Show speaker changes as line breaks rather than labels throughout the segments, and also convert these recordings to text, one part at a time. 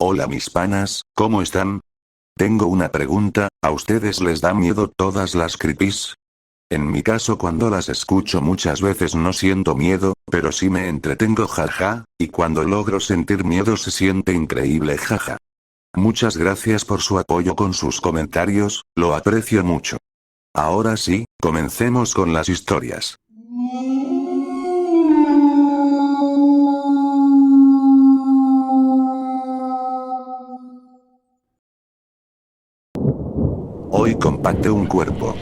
Hola mis panas, ¿cómo están? Tengo una pregunta, ¿a ustedes les da miedo todas las creepies? En mi caso cuando las escucho muchas veces no siento miedo, pero sí me entretengo jaja, y cuando logro sentir miedo se siente increíble jaja. Muchas gracias por su apoyo con sus comentarios, lo aprecio mucho. Ahora sí, comencemos con las historias. Hoy compacté un cuerpo.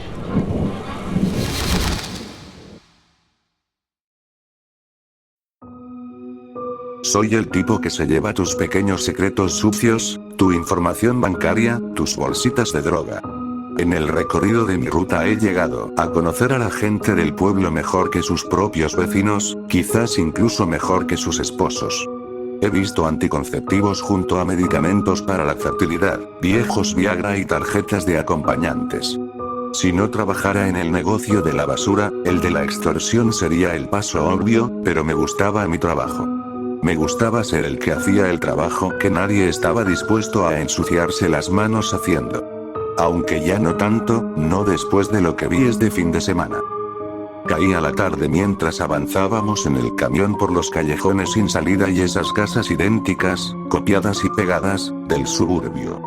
Soy el tipo que se lleva tus pequeños secretos sucios, tu información bancaria, tus bolsitas de droga. En el recorrido de mi ruta he llegado a conocer a la gente del pueblo mejor que sus propios vecinos, quizás incluso mejor que sus esposos. He visto anticonceptivos junto a medicamentos para la fertilidad, viejos Viagra y tarjetas de acompañantes. Si no trabajara en el negocio de la basura, el de la extorsión sería el paso obvio, pero me gustaba mi trabajo. Me gustaba ser el que hacía el trabajo que nadie estaba dispuesto a ensuciarse las manos haciendo. Aunque ya no tanto, no después de lo que vi este fin de semana. Caía la tarde mientras avanzábamos en el camión por los callejones sin salida y esas casas idénticas, copiadas y pegadas, del suburbio.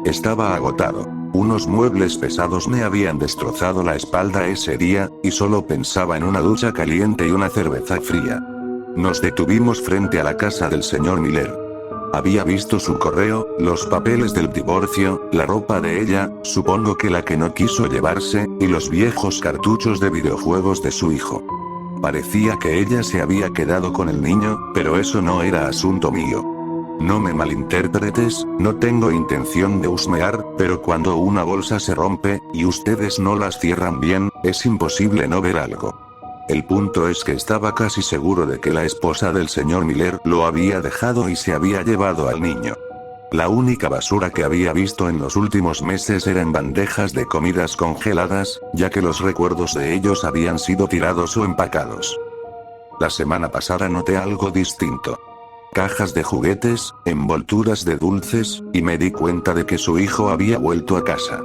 Estaba agotado. Unos muebles pesados me habían destrozado la espalda ese día, y solo pensaba en una ducha caliente y una cerveza fría. Nos detuvimos frente a la casa del señor Miller. Había visto su correo, los papeles del divorcio, la ropa de ella, supongo que la que no quiso llevarse, y los viejos cartuchos de videojuegos de su hijo. Parecía que ella se había quedado con el niño, pero eso no era asunto mío. No me malinterpretes, no tengo intención de husmear, pero cuando una bolsa se rompe, y ustedes no las cierran bien, es imposible no ver algo. El punto es que estaba casi seguro de que la esposa del señor Miller lo había dejado y se había llevado al niño. La única basura que había visto en los últimos meses eran bandejas de comidas congeladas, ya que los recuerdos de ellos habían sido tirados o empacados. La semana pasada noté algo distinto. Cajas de juguetes, envolturas de dulces, y me di cuenta de que su hijo había vuelto a casa.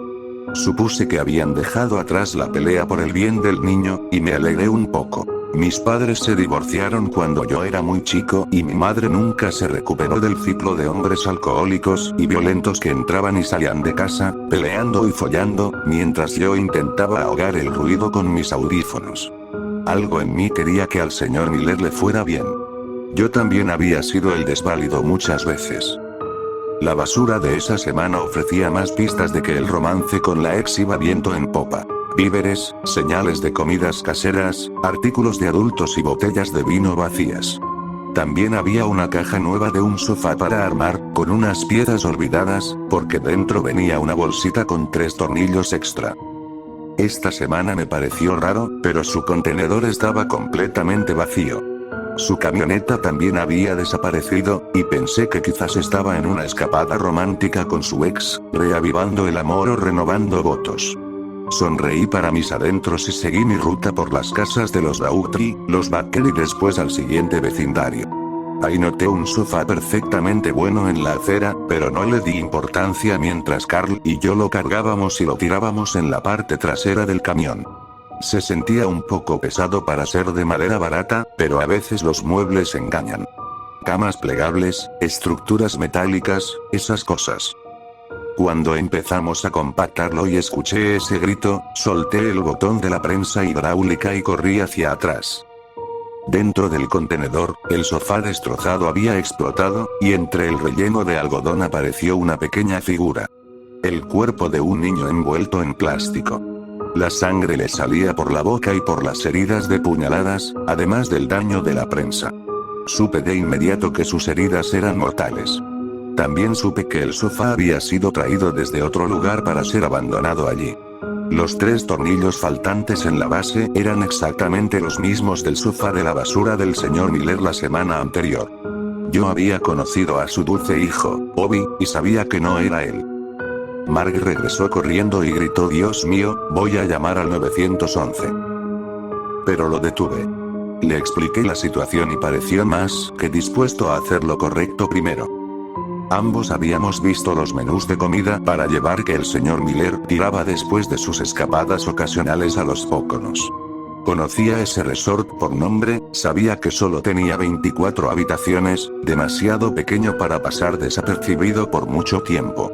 Supuse que habían dejado atrás la pelea por el bien del niño, y me alegré un poco. Mis padres se divorciaron cuando yo era muy chico y mi madre nunca se recuperó del ciclo de hombres alcohólicos y violentos que entraban y salían de casa, peleando y follando, mientras yo intentaba ahogar el ruido con mis audífonos. Algo en mí quería que al señor Miller le fuera bien. Yo también había sido el desválido muchas veces. La basura de esa semana ofrecía más pistas de que el romance con la ex iba viento en popa. Víveres, señales de comidas caseras, artículos de adultos y botellas de vino vacías. También había una caja nueva de un sofá para armar, con unas piezas olvidadas, porque dentro venía una bolsita con 3 tornillos extra. Esta semana me pareció raro, pero su contenedor estaba completamente vacío. Su camioneta también había desaparecido, y pensé que quizás estaba en una escapada romántica con su ex, reavivando el amor o renovando votos. Sonreí para mis adentros y seguí mi ruta por las casas de los Daughtry, los Baker y después al siguiente vecindario. Ahí noté un sofá perfectamente bueno en la acera, pero no le di importancia mientras Carl y yo lo cargábamos y lo tirábamos en la parte trasera del camión. Se sentía un poco pesado para ser de madera barata, pero a veces los muebles engañan. Camas plegables, estructuras metálicas, esas cosas. Cuando empezamos a compactarlo y escuché ese grito, solté el botón de la prensa hidráulica y corrí hacia atrás. Dentro del contenedor, el sofá destrozado había explotado, y entre el relleno de algodón apareció una pequeña figura. El cuerpo de un niño envuelto en plástico. La sangre le salía por la boca y por las heridas de puñaladas, además del daño de la prensa. Supe de inmediato que sus heridas eran mortales. También supe que el sofá había sido traído desde otro lugar para ser abandonado allí. Los 3 tornillos faltantes en la base eran exactamente los mismos del sofá de la basura del señor Miller la semana anterior. Yo había conocido a su dulce hijo, Bobby, y sabía que no era él. Mark regresó corriendo y gritó: «Dios mío, voy a llamar al 911». Pero lo detuve. Le expliqué la situación y pareció más que dispuesto a hacer lo correcto primero. Ambos habíamos visto los menús de comida para llevar que el señor Miller tiraba después de sus escapadas ocasionales a los Poconos. Conocía ese resort por nombre, sabía que solo tenía 24 habitaciones, demasiado pequeño para pasar desapercibido por mucho tiempo.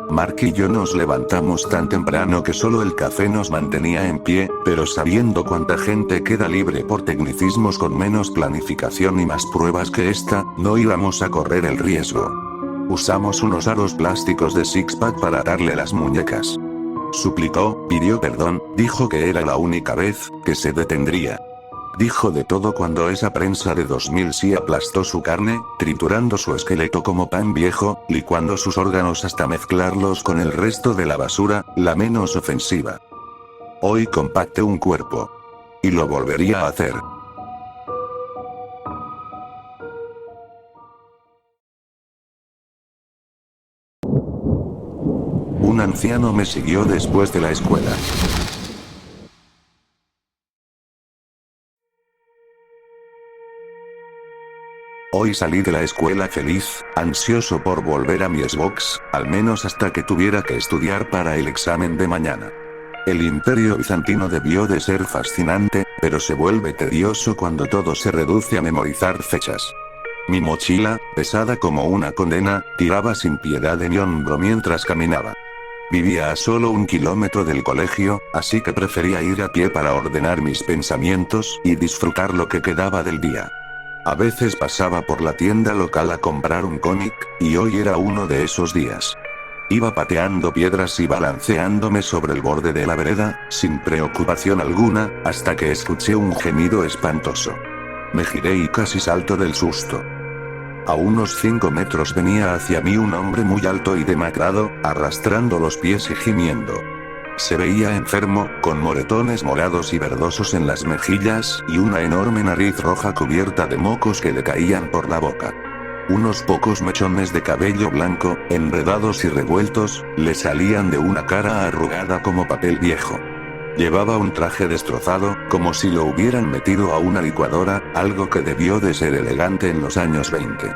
Mark y yo nos levantamos tan temprano que solo el café nos mantenía en pie, pero sabiendo cuánta gente queda libre por tecnicismos con menos planificación y más pruebas que esta, no íbamos a correr el riesgo. Usamos unos aros plásticos de six-pack para atarle las muñecas. Suplicó, pidió perdón, dijo que era la única vez que se detendría. Dijo de todo cuando esa prensa de 2000 sí aplastó su carne, triturando su esqueleto como pan viejo, licuando sus órganos hasta mezclarlos con el resto de la basura, la menos ofensiva. Hoy compacté un cuerpo. Y lo volvería a hacer. Un anciano me siguió después de la escuela. Hoy salí de la escuela feliz, ansioso por volver a mi Xbox, al menos hasta que tuviera que estudiar para el examen de mañana. El Imperio Bizantino debió de ser fascinante, pero se vuelve tedioso cuando todo se reduce a memorizar fechas. Mi mochila, pesada como una condena, tiraba sin piedad de mi hombro mientras caminaba. Vivía a solo 1 kilómetro del colegio, así que prefería ir a pie para ordenar mis pensamientos y disfrutar lo que quedaba del día. A veces pasaba por la tienda local a comprar un cómic, y hoy era uno de esos días. Iba pateando piedras y balanceándome sobre el borde de la vereda, sin preocupación alguna, hasta que escuché un gemido espantoso. Me giré y casi salto del susto. A unos 5 metros venía hacia mí un hombre muy alto y demacrado, arrastrando los pies y gimiendo. Se veía enfermo, con moretones morados y verdosos en las mejillas, y una enorme nariz roja cubierta de mocos que le caían por la boca. Unos pocos mechones de cabello blanco, enredados y revueltos, le salían de una cara arrugada como papel viejo. Llevaba un traje destrozado, como si lo hubieran metido a una licuadora, algo que debió de ser elegante en los años 20.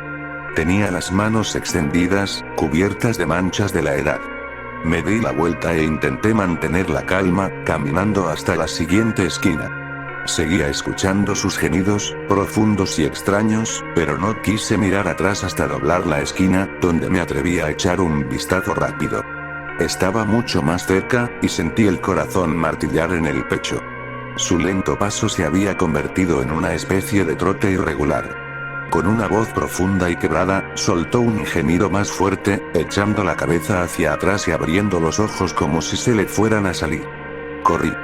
Tenía las manos extendidas, cubiertas de manchas de la edad. Me di la vuelta e intenté mantener la calma, caminando hasta la siguiente esquina. Seguía escuchando sus gemidos, profundos y extraños, pero no quise mirar atrás hasta doblar la esquina, donde me atreví a echar un vistazo rápido. Estaba mucho más cerca, y sentí el corazón martillar en el pecho. Su lento paso se había convertido en una especie de trote irregular. Con una voz profunda y quebrada, soltó un gemido más fuerte, echando la cabeza hacia atrás y abriendo los ojos como si se le fueran a salir. Corrí.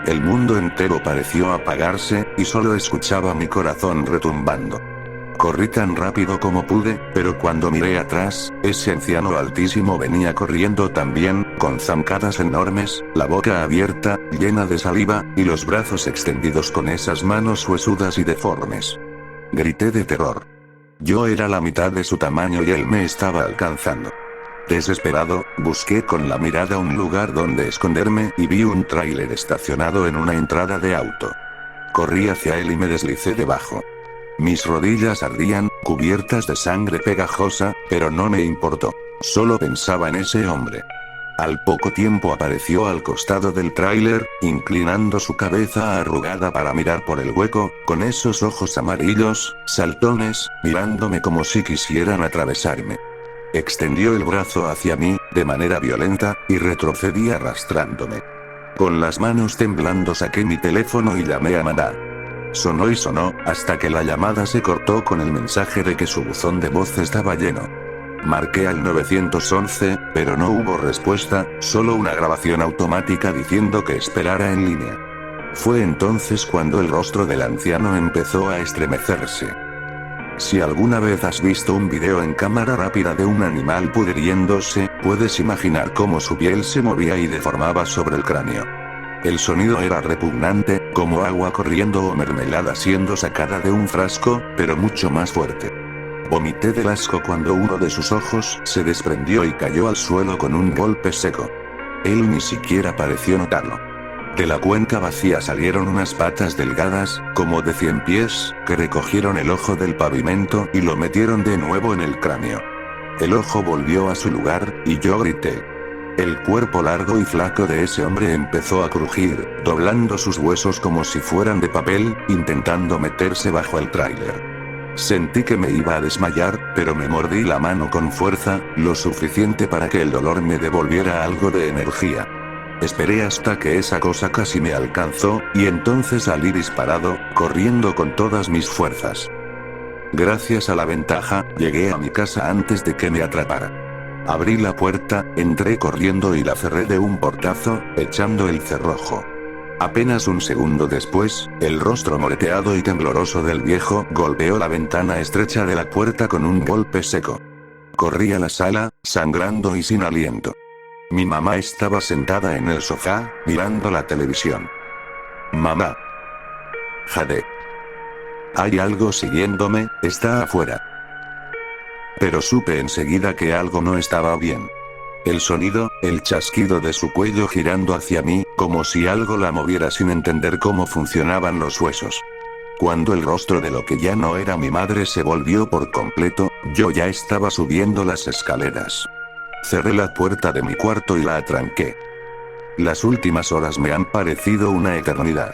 El mundo entero pareció apagarse, y solo escuchaba mi corazón retumbando. Corrí tan rápido como pude, pero cuando miré atrás, ese anciano altísimo venía corriendo también, con zancadas enormes, la boca abierta, llena de saliva, y los brazos extendidos con esas manos huesudas y deformes. Grité de terror. Yo era la mitad de su tamaño y él me estaba alcanzando. Desesperado, busqué con la mirada un lugar donde esconderme y vi un tráiler estacionado en una entrada de auto. Corrí hacia él y me deslicé debajo. Mis rodillas ardían, cubiertas de sangre pegajosa, pero no me importó. Solo pensaba en ese hombre. Al poco tiempo apareció al costado del tráiler, inclinando su cabeza arrugada para mirar por el hueco, con esos ojos amarillos, saltones, mirándome como si quisieran atravesarme. Extendió el brazo hacia mí, de manera violenta, y retrocedí arrastrándome. Con las manos temblando saqué mi teléfono y llamé a Maná. Sonó y sonó, hasta que la llamada se cortó con el mensaje de que su buzón de voz estaba lleno. Marqué al 911, pero no hubo respuesta, solo una grabación automática diciendo que esperara en línea. Fue entonces cuando el rostro del anciano empezó a estremecerse. Si alguna vez has visto un video en cámara rápida de un animal pudriéndose, puedes imaginar cómo su piel se movía y deformaba sobre el cráneo. El sonido era repugnante, como agua corriendo o mermelada siendo sacada de un frasco, pero mucho más fuerte. Vomité del asco cuando uno de sus ojos se desprendió y cayó al suelo con un golpe seco. Él ni siquiera pareció notarlo. De la cuenca vacía salieron unas patas delgadas, como de 100 pies, que recogieron el ojo del pavimento y lo metieron de nuevo en el cráneo. El ojo volvió a su lugar, y yo grité. El cuerpo largo y flaco de ese hombre empezó a crujir, doblando sus huesos como si fueran de papel, intentando meterse bajo el tráiler. Sentí que me iba a desmayar, pero me mordí la mano con fuerza, lo suficiente para que el dolor me devolviera algo de energía. Esperé hasta que esa cosa casi me alcanzó, y entonces salí disparado, corriendo con todas mis fuerzas. Gracias a la ventaja, llegué a mi casa antes de que me atrapara. Abrí la puerta, entré corriendo y la cerré de un portazo, echando el cerrojo. Apenas un segundo después, el rostro moreteado y tembloroso del viejo golpeó la ventana estrecha de la puerta con un golpe seco. Corrí a la sala, sangrando y sin aliento. Mi mamá estaba sentada en el sofá, mirando la televisión. Mamá. Jade. Hay algo siguiéndome, está afuera. Pero supe enseguida que algo no estaba bien. El sonido, el chasquido de su cuello girando hacia mí, como si algo la moviera sin entender cómo funcionaban los huesos. Cuando el rostro de lo que ya no era mi madre se volvió por completo, yo ya estaba subiendo las escaleras. Cerré la puerta de mi cuarto y la atranqué. Las últimas horas me han parecido una eternidad.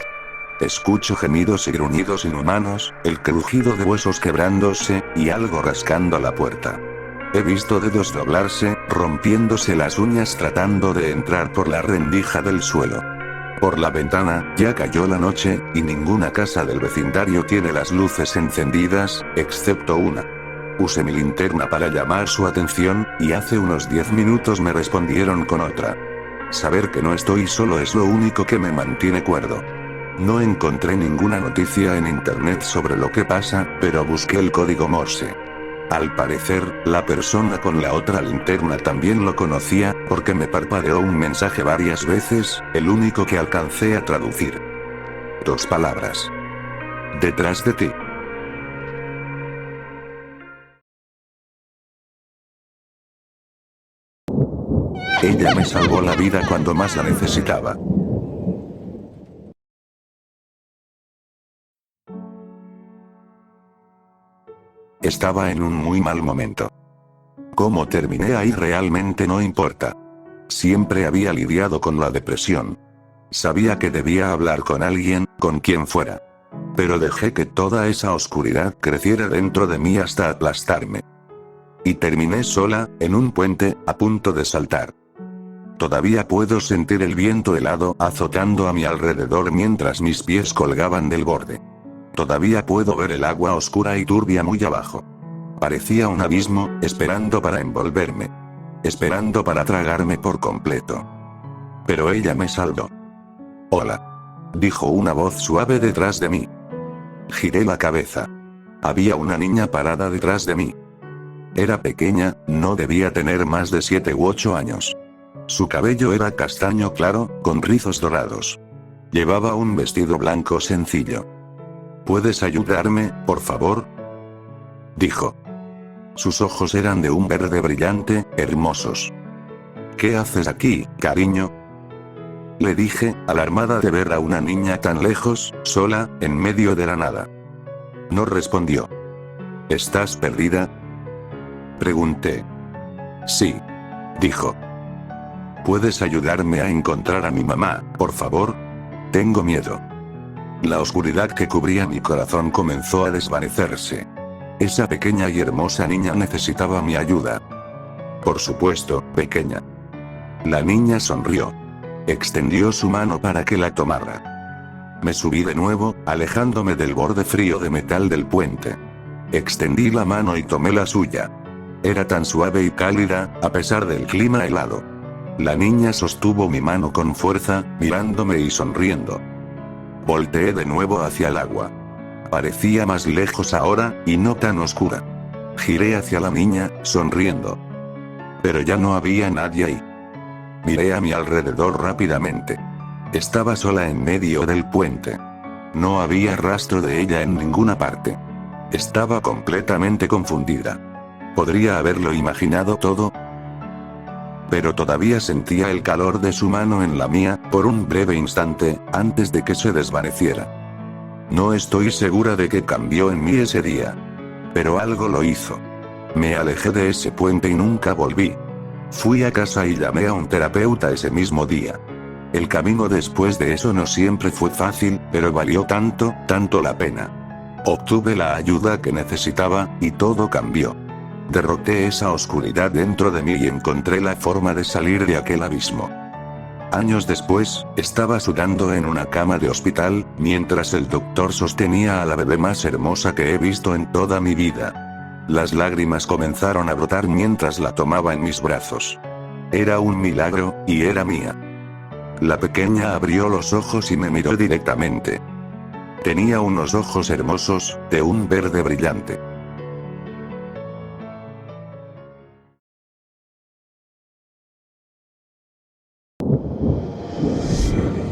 Escucho gemidos y gruñidos inhumanos, el crujido de huesos quebrándose, y algo rascando la puerta. He visto dedos doblarse, rompiéndose las uñas tratando de entrar por la rendija del suelo. Por la ventana, ya cayó la noche, y ninguna casa del vecindario tiene las luces encendidas, excepto una. Usé mi linterna para llamar su atención, y hace unos 10 minutos me respondieron con otra. Saber que no estoy solo es lo único que me mantiene cuerdo. No encontré ninguna noticia en internet sobre lo que pasa, pero busqué el código Morse. Al parecer, la persona con la otra linterna también lo conocía, porque me parpadeó un mensaje varias veces, el único que alcancé a traducir. 2 palabras. Detrás de ti. Ella me salvó la vida cuando más la necesitaba. Estaba en un muy mal momento. Cómo terminé ahí realmente no importa. Siempre había lidiado con la depresión. Sabía que debía hablar con alguien, con quien fuera. Pero dejé que toda esa oscuridad creciera dentro de mí hasta aplastarme. Y terminé sola, en un puente, a punto de saltar. Todavía puedo sentir el viento helado azotando a mi alrededor mientras mis pies colgaban del borde. Todavía puedo ver el agua oscura y turbia muy abajo. Parecía un abismo, esperando para envolverme. Esperando para tragarme por completo. Pero ella me salvó. Hola. Dijo una voz suave detrás de mí. Giré la cabeza. Había una niña parada detrás de mí. Era pequeña, no debía tener más de 7 u 8 años. Su cabello era castaño claro, con rizos dorados. Llevaba un vestido blanco sencillo. ¿Puedes ayudarme, por favor? Dijo. Sus ojos eran de un verde brillante, hermosos. ¿Qué haces aquí, cariño? Le dije, alarmada de ver a una niña tan lejos, sola, en medio de la nada. No respondió. ¿Estás perdida? Pregunté. Sí. Dijo. ¿Puedes ayudarme a encontrar a mi mamá, por favor? Tengo miedo. La oscuridad que cubría mi corazón comenzó a desvanecerse. Esa pequeña y hermosa niña necesitaba mi ayuda. Por supuesto, pequeña. La niña sonrió. Extendió su mano para que la tomara. Me subí de nuevo, alejándome del borde frío de metal del puente. Extendí la mano y tomé la suya. Era tan suave y cálida, a pesar del clima helado. La niña sostuvo mi mano con fuerza, mirándome y sonriendo. Volteé de nuevo hacia el agua. Parecía más lejos ahora, y no tan oscura. Giré hacia la niña, sonriendo. Pero ya no había nadie ahí. Miré a mi alrededor rápidamente. Estaba sola en medio del puente. No había rastro de ella en ninguna parte. Estaba completamente confundida. ¿Podría haberlo imaginado todo? Pero todavía sentía el calor de su mano en la mía, por un breve instante, antes de que se desvaneciera. No estoy segura de qué cambió en mí ese día. Pero algo lo hizo. Me alejé de ese puente y nunca volví. Fui a casa y llamé a un terapeuta ese mismo día. El camino después de eso no siempre fue fácil, pero valió tanto, tanto la pena. Obtuve la ayuda que necesitaba, y todo cambió. Derroté esa oscuridad dentro de mí y encontré la forma de salir de aquel abismo. Años después, estaba sudando en una cama de hospital, mientras el doctor sostenía a la bebé más hermosa que he visto en toda mi vida. Las lágrimas comenzaron a brotar mientras la tomaba en mis brazos. Era un milagro, y era mía. La pequeña abrió los ojos y me miró directamente. Tenía unos ojos hermosos, de un verde brillante.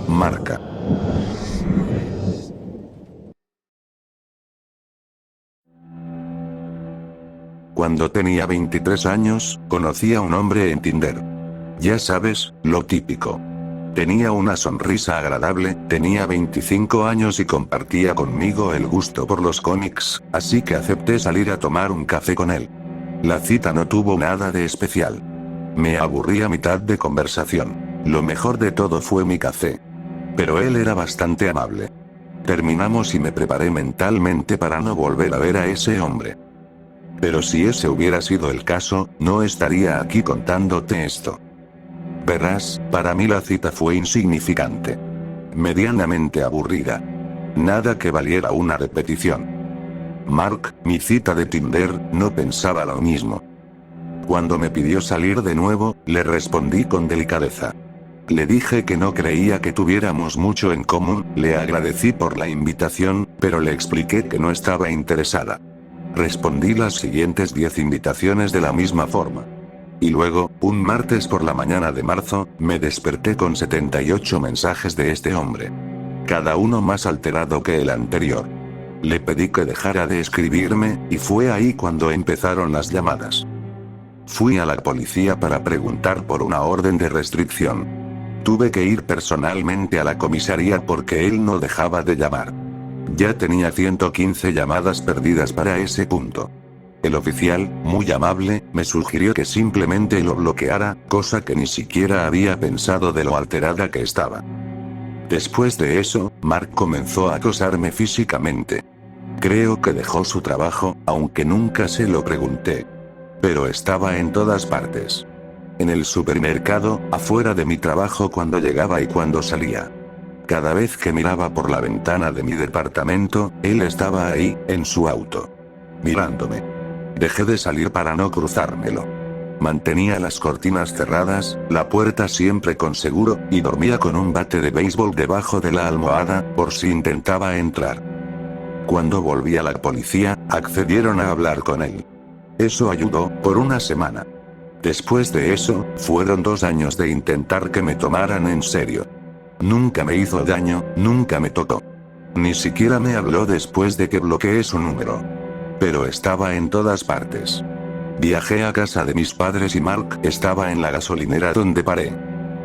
Marca. Cuando tenía 23 años, conocí a un hombre en Tinder. Ya sabes, lo típico. Tenía una sonrisa agradable, tenía 25 años y compartía conmigo el gusto por los cómics, así que acepté salir a tomar un café con él. La cita no tuvo nada de especial. Me aburrí a mitad de conversación. Lo mejor de todo fue mi café. Pero él era bastante amable. Terminamos y me preparé mentalmente para no volver a ver a ese hombre. Pero si ese hubiera sido el caso, no estaría aquí contándote esto. Verás, para mí la cita fue insignificante. Medianamente aburrida. Nada que valiera una repetición. Mark, mi cita de Tinder, no pensaba lo mismo. Cuando me pidió salir de nuevo, le respondí con delicadeza. Le dije que no creía que tuviéramos mucho en común, le agradecí por la invitación, pero le expliqué que no estaba interesada. Respondí las siguientes 10 invitaciones de la misma forma. Y luego, un martes por la mañana de marzo, me desperté con 78 mensajes de este hombre. Cada uno más alterado que el anterior. Le pedí que dejara de escribirme, y fue ahí cuando empezaron las llamadas. Fui a la policía para preguntar por una orden de restricción. Tuve que ir personalmente a la comisaría porque él no dejaba de llamar. Ya tenía 115 llamadas perdidas para ese punto. El oficial, muy amable, me sugirió que simplemente lo bloqueara, cosa que ni siquiera había pensado de lo alterada que estaba. Después de eso, Mark comenzó a acosarme físicamente. Creo que dejó su trabajo, aunque nunca se lo pregunté. Pero estaba en todas partes. En el supermercado, afuera de mi trabajo cuando llegaba y cuando salía. Cada vez que miraba por la ventana de mi departamento, él estaba ahí, en su auto. Mirándome. Dejé de salir para no cruzármelo. Mantenía las cortinas cerradas, la puerta siempre con seguro, y dormía con un bate de béisbol debajo de la almohada, por si intentaba entrar. Cuando volví a la policía, accedieron a hablar con él. Eso ayudó, por una semana. Después de eso, fueron 2 años de intentar que me tomaran en serio. Nunca me hizo daño, nunca me tocó. Ni siquiera me habló después de que bloqueé su número. Pero estaba en todas partes. Viajé a casa de mis padres y Mark estaba en la gasolinera donde paré.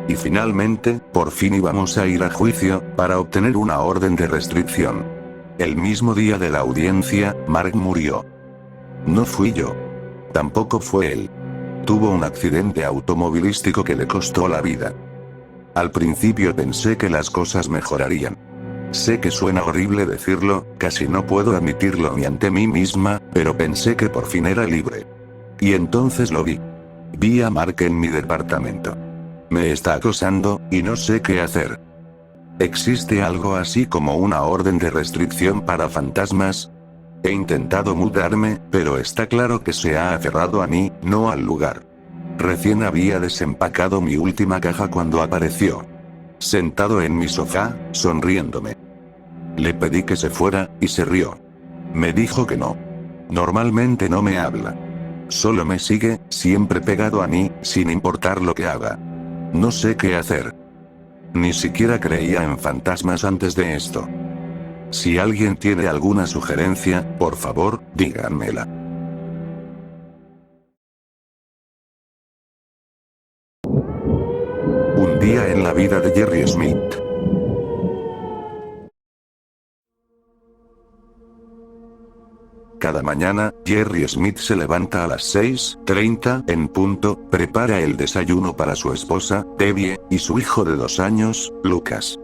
Y finalmente, por fin íbamos a ir a juicio, para obtener una orden de restricción. El mismo día de la audiencia, Mark murió. No fui yo. Tampoco fue él. Tuvo un accidente automovilístico que le costó la vida. Al principio pensé que las cosas mejorarían. Sé que suena horrible decirlo, casi no puedo admitirlo ni ante mí misma, pero pensé que por fin era libre. Y entonces lo vi. Vi a Mark en mi departamento. Me está acosando, y no sé qué hacer. ¿Existe algo así como una orden de restricción para fantasmas? He intentado mudarme, pero está claro que se ha aferrado a mí, no al lugar. Recién había desempacado mi última caja cuando apareció. Sentado en mi sofá, sonriéndome. Le pedí que se fuera, y se rió. Me dijo que no. Normalmente no me habla. Solo me sigue, siempre pegado a mí, sin importar lo que haga. No sé qué hacer. Ni siquiera creía en fantasmas antes de esto. Si alguien tiene alguna sugerencia, por favor, díganmela. Un día en la vida de Jerry Smith. Cada mañana, Jerry Smith se levanta a las 6:30 en punto, prepara el desayuno para su esposa, Debbie, y su hijo de 2 años, Lucas.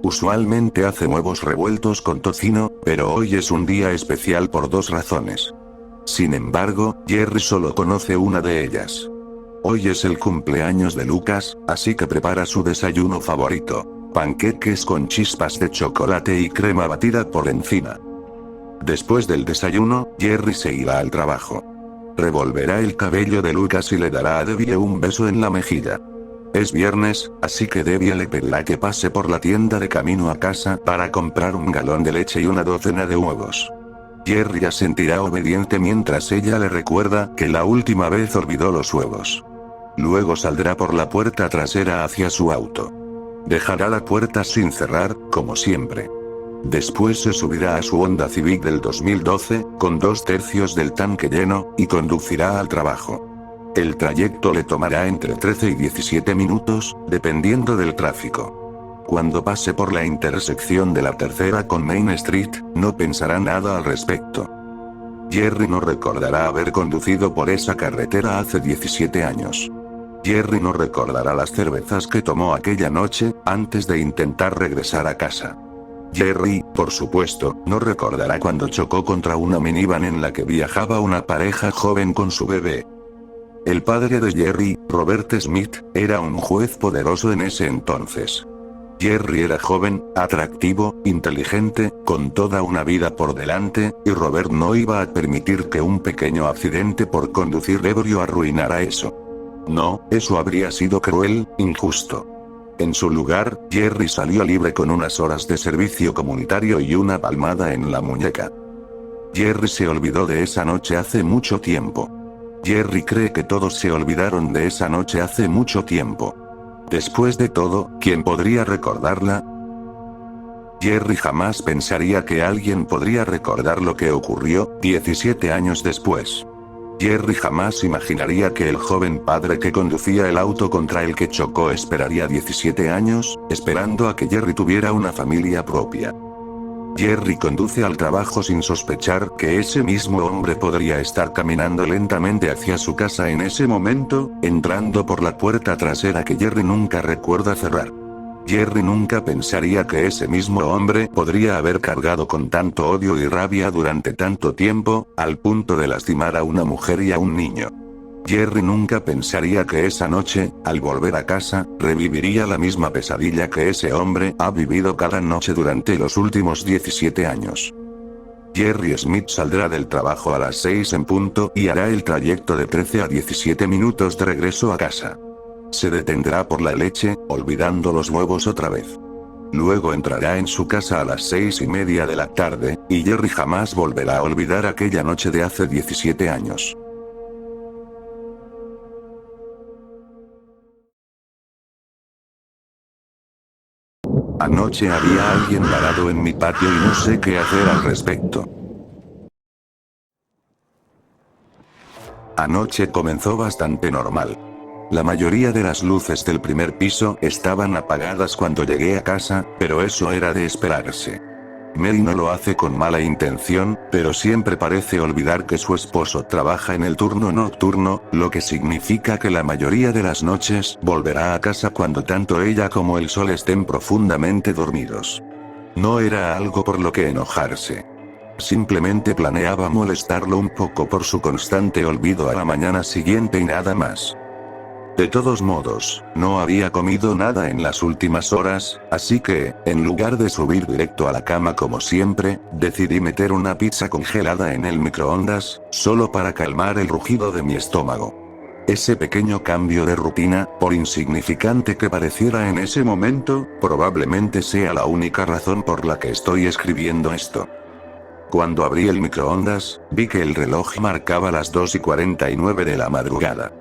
Usualmente hace huevos revueltos con tocino, pero hoy es un día especial por 2 razones. Sin embargo, Jerry solo conoce una de ellas. Hoy es el cumpleaños de Lucas, así que prepara su desayuno favorito: panqueques con chispas de chocolate y crema batida por encima. Después del desayuno, Jerry se irá al trabajo. Revolverá el cabello de Lucas y le dará a Debbie un beso en la mejilla. Es viernes, así que Debbie le pedirá que pase por la tienda de camino a casa para comprar un galón de leche y una docena de huevos. Jerry asentirá obediente mientras ella le recuerda que la última vez olvidó los huevos. Luego saldrá por la puerta trasera hacia su auto. Dejará la puerta sin cerrar, como siempre. Después se subirá a su Honda Civic del 2012, con 2/3 del tanque lleno, y conducirá al trabajo. El trayecto le tomará entre 13 y 17 minutos, dependiendo del tráfico. Cuando pase por la intersección de la tercera con Main Street, no pensará nada al respecto. Jerry no recordará haber conducido por esa carretera hace 17 años. Jerry no recordará las cervezas que tomó aquella noche, antes de intentar regresar a casa. Jerry, por supuesto, no recordará cuando chocó contra una minivan en la que viajaba una pareja joven con su bebé. El padre de Jerry, Robert Smith, era un juez poderoso en ese entonces. Jerry era joven, atractivo, inteligente, con toda una vida por delante, y Robert no iba a permitir que un pequeño accidente por conducir ebrio arruinara eso. No, eso habría sido cruel, injusto. En su lugar, Jerry salió libre con unas horas de servicio comunitario y una palmada en la muñeca. Jerry se olvidó de esa noche hace mucho tiempo. Jerry cree que todos se olvidaron de esa noche hace mucho tiempo. Después de todo, ¿quién podría recordarla? Jerry jamás pensaría que alguien podría recordar lo que ocurrió 17 años después. Jerry jamás imaginaría que el joven padre que conducía el auto contra el que chocó esperaría 17 años, esperando a que Jerry tuviera una familia propia. Jerry conduce al trabajo sin sospechar que ese mismo hombre podría estar caminando lentamente hacia su casa en ese momento, entrando por la puerta trasera que Jerry nunca recuerda cerrar. Jerry nunca pensaría que ese mismo hombre podría haber cargado con tanto odio y rabia durante tanto tiempo, al punto de lastimar a una mujer y a un niño. Jerry nunca pensaría que esa noche, al volver a casa, reviviría la misma pesadilla que ese hombre ha vivido cada noche durante los últimos 17 años. Jerry Smith saldrá del trabajo a las 6 en punto y hará el trayecto de 13 a 17 minutos de regreso a casa. Se detendrá por la leche, olvidando los huevos otra vez. Luego entrará en su casa a las 6:30 de la tarde, y Jerry jamás volverá a olvidar aquella noche de hace 17 años. Anoche había alguien varado en mi patio y no sé qué hacer al respecto. Anoche comenzó bastante normal. La mayoría de las luces del primer piso estaban apagadas cuando llegué a casa, pero eso era de esperarse. Mary no lo hace con mala intención, pero siempre parece olvidar que su esposo trabaja en el turno nocturno, lo que significa que la mayoría de las noches volverá a casa cuando tanto ella como el sol estén profundamente dormidos. No era algo por lo que enojarse. Simplemente planeaba molestarlo un poco por su constante olvido a la mañana siguiente y nada más. De todos modos, no había comido nada en las últimas horas, así que, en lugar de subir directo a la cama como siempre, decidí meter una pizza congelada en el microondas, solo para calmar el rugido de mi estómago. Ese pequeño cambio de rutina, por insignificante que pareciera en ese momento, probablemente sea la única razón por la que estoy escribiendo esto. Cuando abrí el microondas, vi que el reloj marcaba las 2:49 de la madrugada.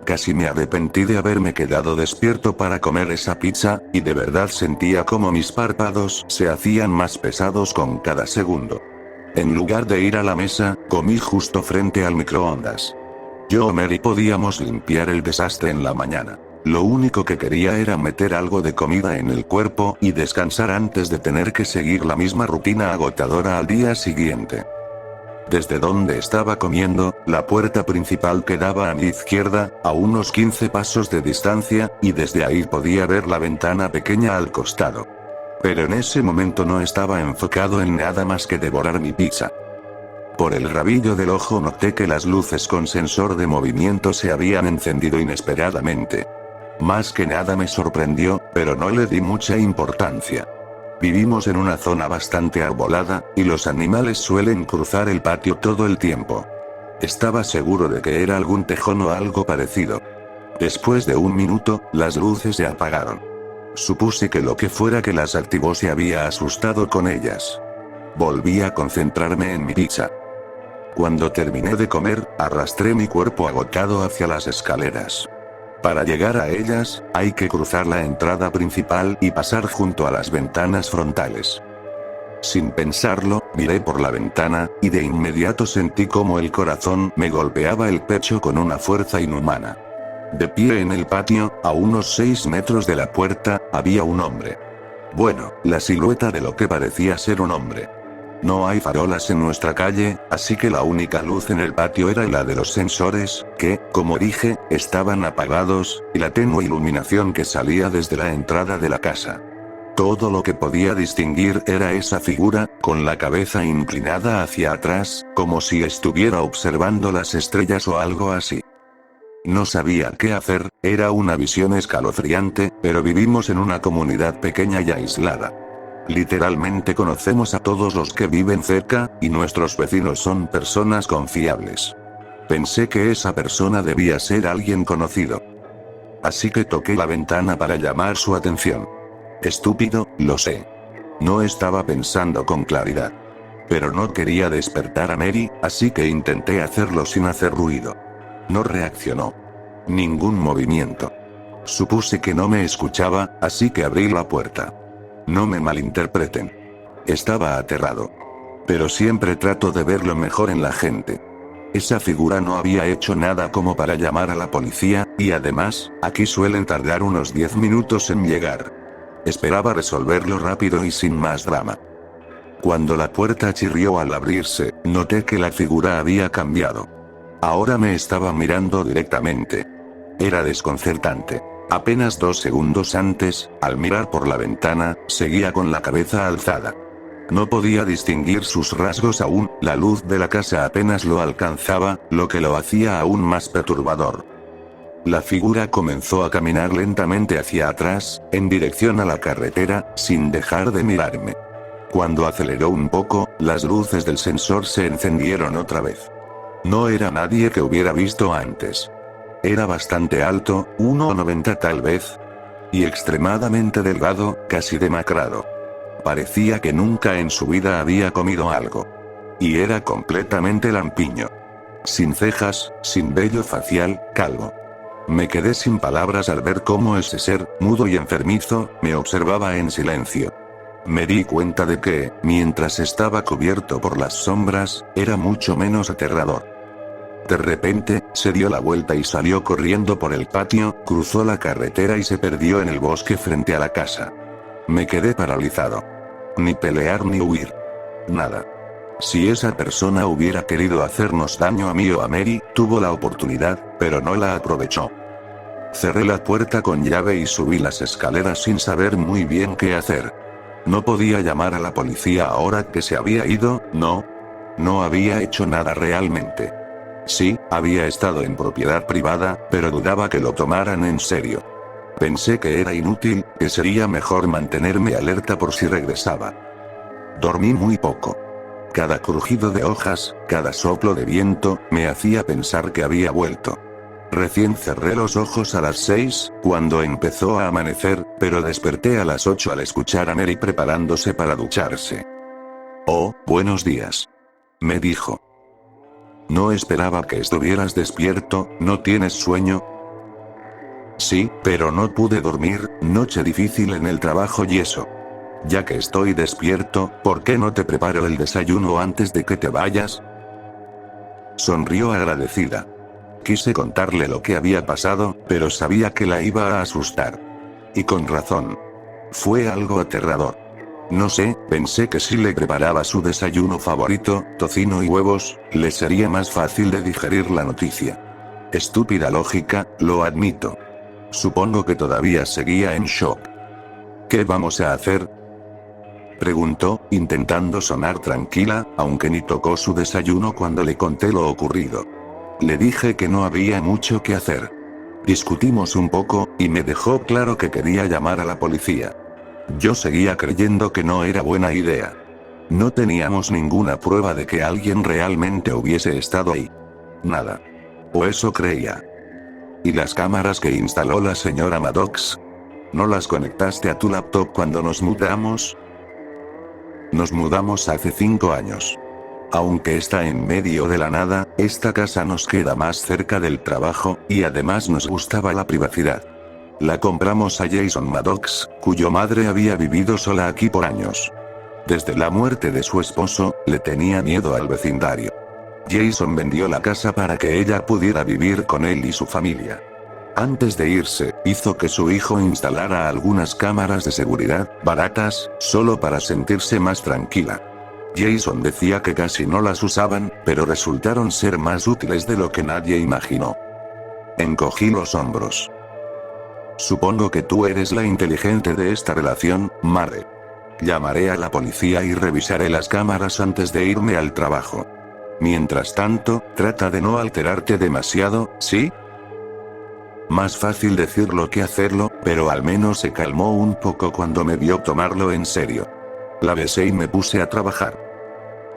Casi me arrepentí de haberme quedado despierto para comer esa pizza, y de verdad sentía como mis párpados se hacían más pesados con cada segundo. En lugar de ir a la mesa, comí justo frente al microondas. Yo y Mary podíamos limpiar el desastre en la mañana. Lo único que quería era meter algo de comida en el cuerpo y descansar antes de tener que seguir la misma rutina agotadora al día siguiente. Desde donde estaba comiendo, la puerta principal quedaba a mi izquierda, a unos 15 pasos de distancia, y desde ahí podía ver la ventana pequeña al costado. Pero en ese momento no estaba enfocado en nada más que devorar mi pizza. Por el rabillo del ojo noté que las luces con sensor de movimiento se habían encendido inesperadamente. Más que nada me sorprendió, pero no le di mucha importancia. Vivimos en una zona bastante arbolada, y los animales suelen cruzar el patio todo el tiempo. Estaba seguro de que era algún tejón o algo parecido. Después de un minuto, las luces se apagaron. Supuse que lo que fuera que las activó se había asustado con ellas. Volví a concentrarme en mi pizza. Cuando terminé de comer, arrastré mi cuerpo agotado hacia las escaleras. Para llegar a ellas, hay que cruzar la entrada principal y pasar junto a las ventanas frontales. Sin pensarlo, miré por la ventana, y de inmediato sentí como el corazón me golpeaba el pecho con una fuerza inhumana. De pie en el patio, a unos 6 metros de la puerta, había un hombre. Bueno, la silueta de lo que parecía ser un hombre. No hay farolas en nuestra calle, así que la única luz en el patio era la de los sensores, que, como dije, estaban apagados, y la tenue iluminación que salía desde la entrada de la casa. Todo lo que podía distinguir era esa figura, con la cabeza inclinada hacia atrás, como si estuviera observando las estrellas o algo así. No sabía qué hacer, era una visión escalofriante, pero vivimos en una comunidad pequeña y aislada. Literalmente conocemos a todos los que viven cerca, y nuestros vecinos son personas confiables. Pensé que esa persona debía ser alguien conocido. Así que toqué la ventana para llamar su atención. Estúpido, lo sé. No estaba pensando con claridad. Pero no quería despertar a Mary, así que intenté hacerlo sin hacer ruido. No reaccionó. Ningún movimiento. Supuse que no me escuchaba, así que abrí la puerta. No me malinterpreten. Estaba aterrado. Pero siempre trato de ver lo mejor en la gente. Esa figura no había hecho nada como para llamar a la policía, y además, aquí suelen tardar unos 10 minutos en llegar. Esperaba resolverlo rápido y sin más drama. Cuando la puerta chirrió al abrirse, noté que la figura había cambiado. Ahora me estaba mirando directamente. Era desconcertante. Apenas 2 segundos antes, al mirar por la ventana, seguía con la cabeza alzada. No podía distinguir sus rasgos aún, la luz de la casa apenas lo alcanzaba, lo que lo hacía aún más perturbador. La figura comenzó a caminar lentamente hacia atrás, en dirección a la carretera, sin dejar de mirarme. Cuando aceleró un poco, las luces del sensor se encendieron otra vez. No era nadie que hubiera visto antes. Era bastante alto, 1,90 tal vez. Y extremadamente delgado, casi demacrado. Parecía que nunca en su vida había comido algo. Y era completamente lampiño. Sin cejas, sin vello facial, calvo. Me quedé sin palabras al ver cómo ese ser, mudo y enfermizo, me observaba en silencio. Me di cuenta de que, mientras estaba cubierto por las sombras, era mucho menos aterrador. De repente, se dio la vuelta y salió corriendo por el patio, cruzó la carretera y se perdió en el bosque frente a la casa. Me quedé paralizado. Ni pelear ni huir. Nada. Si esa persona hubiera querido hacernos daño a mí o a Mary, tuvo la oportunidad, pero no la aprovechó. Cerré la puerta con llave y subí las escaleras sin saber muy bien qué hacer. No podía llamar a la policía ahora que se había ido, no. No había hecho nada realmente. Sí, había estado en propiedad privada, pero dudaba que lo tomaran en serio. Pensé que era inútil, que sería mejor mantenerme alerta por si regresaba. Dormí muy poco. Cada crujido de hojas, cada soplo de viento, me hacía pensar que había vuelto. Recién cerré los ojos a las 6, cuando empezó a amanecer, pero desperté a las 8 al escuchar a Mary preparándose para ducharse. «Oh, buenos días», me dijo. «No esperaba que estuvieras despierto, ¿no tienes sueño?» «Sí, pero no pude dormir, noche difícil en el trabajo y eso. Ya que estoy despierto, ¿por qué no te preparo el desayuno antes de que te vayas?» Sonrió agradecida. Quise contarle lo que había pasado, pero sabía que la iba a asustar. Y con razón. Fue algo aterrador. No sé, pensé que si le preparaba su desayuno favorito, tocino y huevos, le sería más fácil de digerir la noticia. Estúpida lógica, lo admito. Supongo que todavía seguía en shock. ¿Qué vamos a hacer?, preguntó, intentando sonar tranquila, aunque ni tocó su desayuno cuando le conté lo ocurrido. Le dije que no había mucho que hacer. Discutimos un poco, y me dejó claro que quería llamar a la policía. Yo seguía creyendo que no era buena idea. No teníamos ninguna prueba de que alguien realmente hubiese estado ahí. Nada. O eso creía. ¿Y las cámaras que instaló la señora Maddox? ¿No las conectaste a tu laptop cuando nos mudamos? Nos mudamos hace 5 años. Aunque está en medio de la nada, esta casa nos queda más cerca del trabajo, y además nos gustaba la privacidad. La compramos a Jason Maddox, cuya madre había vivido sola aquí por años. Desde la muerte de su esposo, le tenía miedo al vecindario. Jason vendió la casa para que ella pudiera vivir con él y su familia. Antes de irse, hizo que su hijo instalara algunas cámaras de seguridad, baratas, solo para sentirse más tranquila. Jason decía que casi no las usaban, pero resultaron ser más útiles de lo que nadie imaginó. Encogí los hombros. Supongo que tú eres la inteligente de esta relación, Mare. Llamaré a la policía y revisaré las cámaras antes de irme al trabajo. Mientras tanto, trata de no alterarte demasiado, ¿sí? Más fácil decirlo que hacerlo, pero al menos se calmó un poco cuando me vio tomarlo en serio. La besé y me puse a trabajar.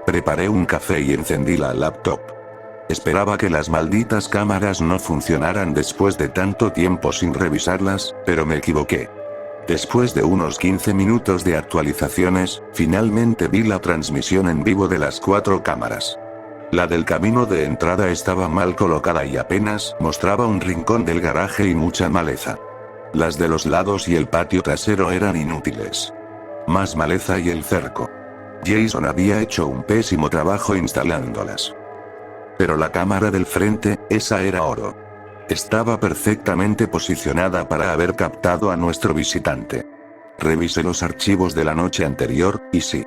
Preparé un café y encendí la laptop. Esperaba que las malditas cámaras no funcionaran después de tanto tiempo sin revisarlas, pero me equivoqué. Después de unos 15 minutos de actualizaciones, finalmente vi la transmisión en vivo de las 4 cámaras. La del camino de entrada estaba mal colocada y apenas mostraba un rincón del garaje y mucha maleza. Las de los lados y el patio trasero eran inútiles. Más maleza y el cerco. Jason había hecho un pésimo trabajo instalándolas. Pero la cámara del frente, esa era oro. Estaba perfectamente posicionada para haber captado a nuestro visitante. Revisé los archivos de la noche anterior, y sí.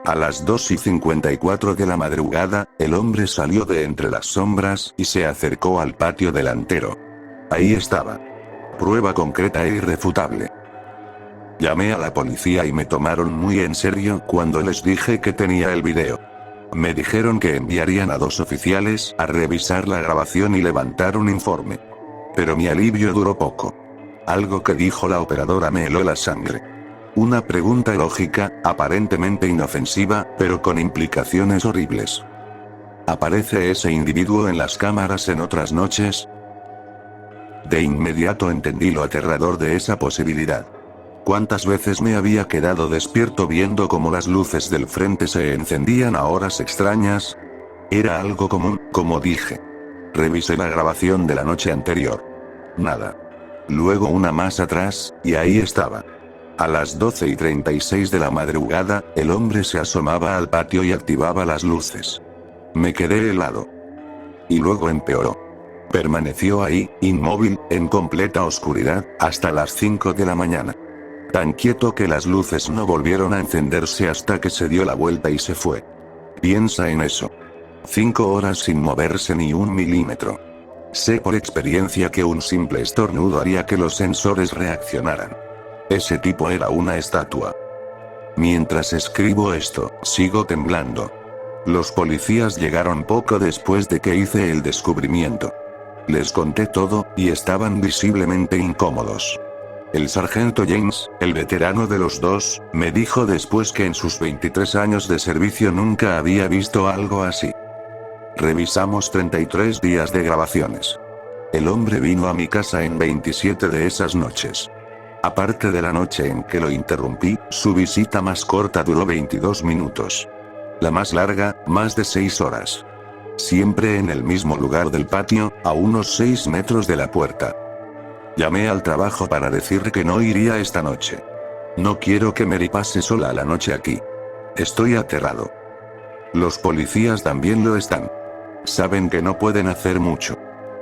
A las 2:54 de la madrugada, el hombre salió de entre las sombras y se acercó al patio delantero. Ahí estaba. Prueba concreta e irrefutable. Llamé a la policía y me tomaron muy en serio cuando les dije que tenía el video. Me dijeron que enviarían a 2 oficiales a revisar la grabación y levantar un informe. Pero mi alivio duró poco. Algo que dijo la operadora me heló la sangre. Una pregunta lógica, aparentemente inofensiva, pero con implicaciones horribles. ¿Aparece ese individuo en las cámaras en otras noches? De inmediato entendí lo aterrador de esa posibilidad. ¿Cuántas veces me había quedado despierto viendo cómo las luces del frente se encendían a horas extrañas? Era algo común, como dije. Revisé la grabación de la noche anterior. Nada. Luego una más atrás, y ahí estaba. A las 12:36 de la madrugada, el hombre se asomaba al patio y activaba las luces. Me quedé helado. Y luego empeoró. Permaneció ahí, inmóvil, en completa oscuridad, hasta las 5 de la mañana. Tan quieto que las luces no volvieron a encenderse hasta que se dio la vuelta y se fue. Piensa en eso. 5 horas sin moverse ni un milímetro. Sé por experiencia que un simple estornudo haría que los sensores reaccionaran. Ese tipo era una estatua. Mientras escribo esto, sigo temblando. Los policías llegaron poco después de que hice el descubrimiento. Les conté todo, y estaban visiblemente incómodos. El sargento James, el veterano de los dos, me dijo después que en sus 23 años de servicio nunca había visto algo así. Revisamos 33 días de grabaciones. El hombre vino a mi casa en 27 de esas noches. Aparte de la noche en que lo interrumpí, su visita más corta duró 22 minutos. La más larga, más de 6 horas. Siempre en el mismo lugar del patio, a unos 6 metros de la puerta. Llamé al trabajo para decir que no iría esta noche. No quiero que Mary pase sola la noche aquí. Estoy aterrado. Los policías también lo están. Saben que no pueden hacer mucho.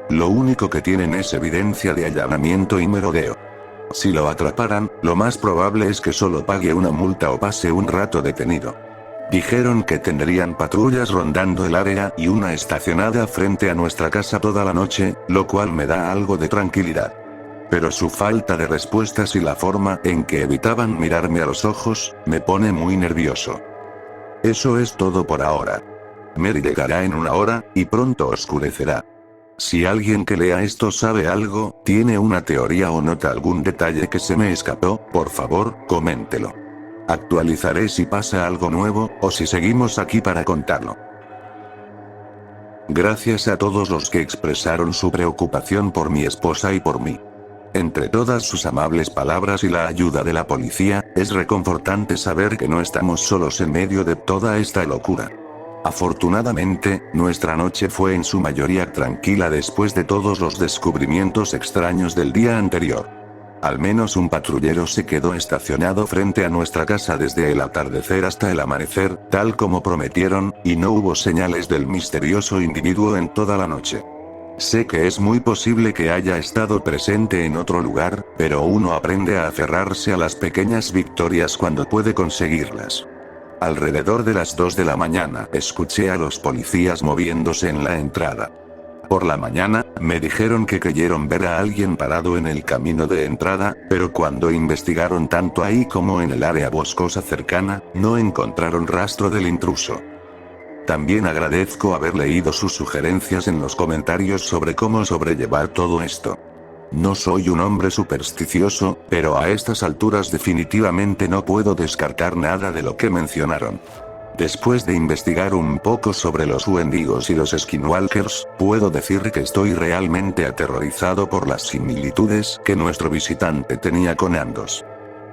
Lo único que tienen es evidencia de allanamiento y merodeo. Si lo atraparan, lo más probable es que solo pague una multa o pase un rato detenido. Dijeron que tendrían patrullas rondando el área y una estacionada frente a nuestra casa toda la noche, lo cual me da algo de tranquilidad. Pero su falta de respuestas y la forma en que evitaban mirarme a los ojos, me pone muy nervioso. Eso es todo por ahora. Mary llegará en una hora, y pronto oscurecerá. Si alguien que lea esto sabe algo, tiene una teoría o nota algún detalle que se me escapó, por favor, coméntelo. Actualizaré si pasa algo nuevo, o si seguimos aquí para contarlo. Gracias a todos los que expresaron su preocupación por mi esposa y por mí. Entre todas sus amables palabras y la ayuda de la policía, es reconfortante saber que no estamos solos en medio de toda esta locura. Afortunadamente, nuestra noche fue en su mayoría tranquila después de todos los descubrimientos extraños del día anterior. Al menos un patrullero se quedó estacionado frente a nuestra casa desde el atardecer hasta el amanecer, tal como prometieron, y no hubo señales del misterioso individuo en toda la noche. Sé que es muy posible que haya estado presente en otro lugar, pero uno aprende a aferrarse a las pequeñas victorias cuando puede conseguirlas. Alrededor de las 2 de la mañana escuché a los policías moviéndose en la entrada. Por la mañana, me dijeron que creyeron ver a alguien parado en el camino de entrada, pero cuando investigaron tanto ahí como en el área boscosa cercana, no encontraron rastro del intruso. También agradezco haber leído sus sugerencias en los comentarios sobre cómo sobrellevar todo esto. No soy un hombre supersticioso, pero a estas alturas definitivamente no puedo descartar nada de lo que mencionaron. Después de investigar un poco sobre los Wendigos y los Skinwalkers, puedo decir que estoy realmente aterrorizado por las similitudes que nuestro visitante tenía con ambos.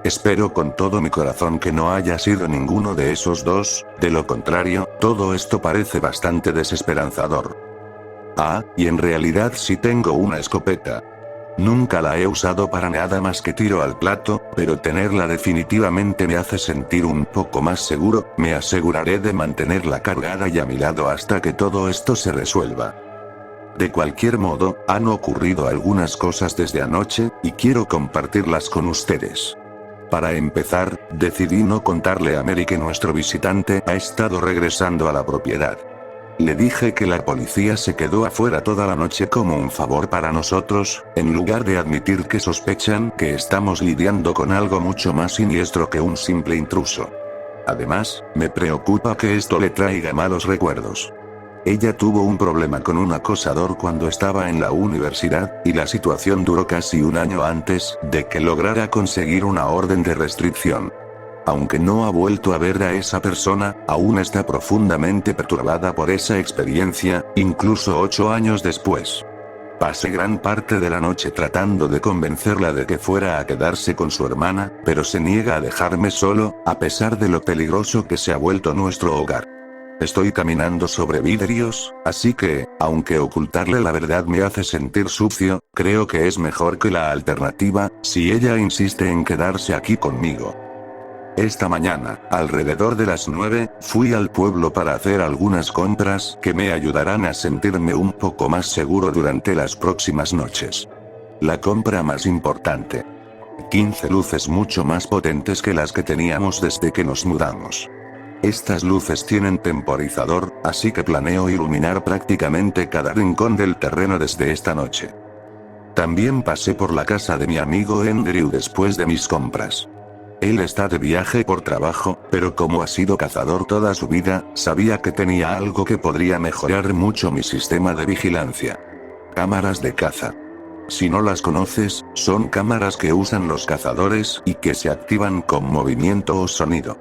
Espero con todo mi corazón que no haya sido ninguno de esos dos, de lo contrario, todo esto parece bastante desesperanzador. Ah, y en realidad sí tengo una escopeta. Nunca la he usado para nada más que tiro al plato, pero tenerla definitivamente me hace sentir un poco más seguro. Me aseguraré de mantenerla cargada y a mi lado hasta que todo esto se resuelva. De cualquier modo, han ocurrido algunas cosas desde anoche, y quiero compartirlas con ustedes. Para empezar, decidí no contarle a Mary que nuestro visitante ha estado regresando a la propiedad. Le dije que la policía se quedó afuera toda la noche como un favor para nosotros, en lugar de admitir que sospechan que estamos lidiando con algo mucho más siniestro que un simple intruso. Además, me preocupa que esto le traiga malos recuerdos. Ella tuvo un problema con un acosador cuando estaba en la universidad, y la situación duró casi un año antes de que lograra conseguir una orden de restricción. Aunque no ha vuelto a ver a esa persona, aún está profundamente perturbada por esa experiencia, incluso 8 años después. Pasé gran parte de la noche tratando de convencerla de que fuera a quedarse con su hermana, pero se niega a dejarme solo, a pesar de lo peligroso que se ha vuelto nuestro hogar. Estoy caminando sobre vidrios, así que, aunque ocultarle la verdad me hace sentir sucio, creo que es mejor que la alternativa, si ella insiste en quedarse aquí conmigo. Esta mañana, alrededor de las 9, fui al pueblo para hacer algunas compras que me ayudarán a sentirme un poco más seguro durante las próximas noches. La compra más importante. 15 luces mucho más potentes que las que teníamos desde que nos mudamos. Estas luces tienen temporizador, así que planeo iluminar prácticamente cada rincón del terreno desde esta noche. También pasé por la casa de mi amigo Andrew después de mis compras. Él está de viaje por trabajo, pero como ha sido cazador toda su vida, sabía que tenía algo que podría mejorar mucho mi sistema de vigilancia. Cámaras de caza. Si no las conoces, son cámaras que usan los cazadores y que se activan con movimiento o sonido.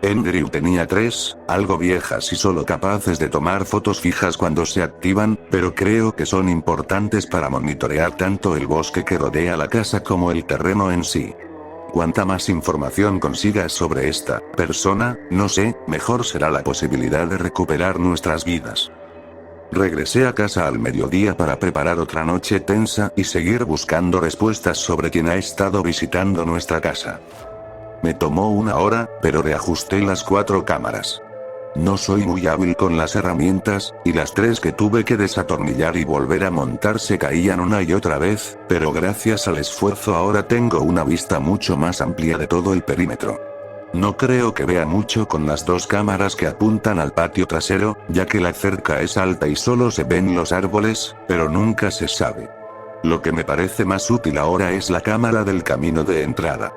Andrew tenía 3, algo viejas y solo capaces de tomar fotos fijas cuando se activan, pero creo que son importantes para monitorear tanto el bosque que rodea la casa como el terreno en sí. Cuanta más información consigas sobre esta persona, no sé, mejor será la posibilidad de recuperar nuestras vidas. Regresé a casa al mediodía para preparar otra noche tensa y seguir buscando respuestas sobre quién ha estado visitando nuestra casa. Me tomó una hora, pero reajusté las 4 cámaras. No soy muy hábil con las herramientas, y las 3 que tuve que desatornillar y volver a montar se caían una y otra vez, pero gracias al esfuerzo ahora tengo una vista mucho más amplia de todo el perímetro. No creo que vea mucho con las 2 cámaras que apuntan al patio trasero, ya que la cerca es alta y solo se ven los árboles, pero nunca se sabe. Lo que me parece más útil ahora es la cámara del camino de entrada.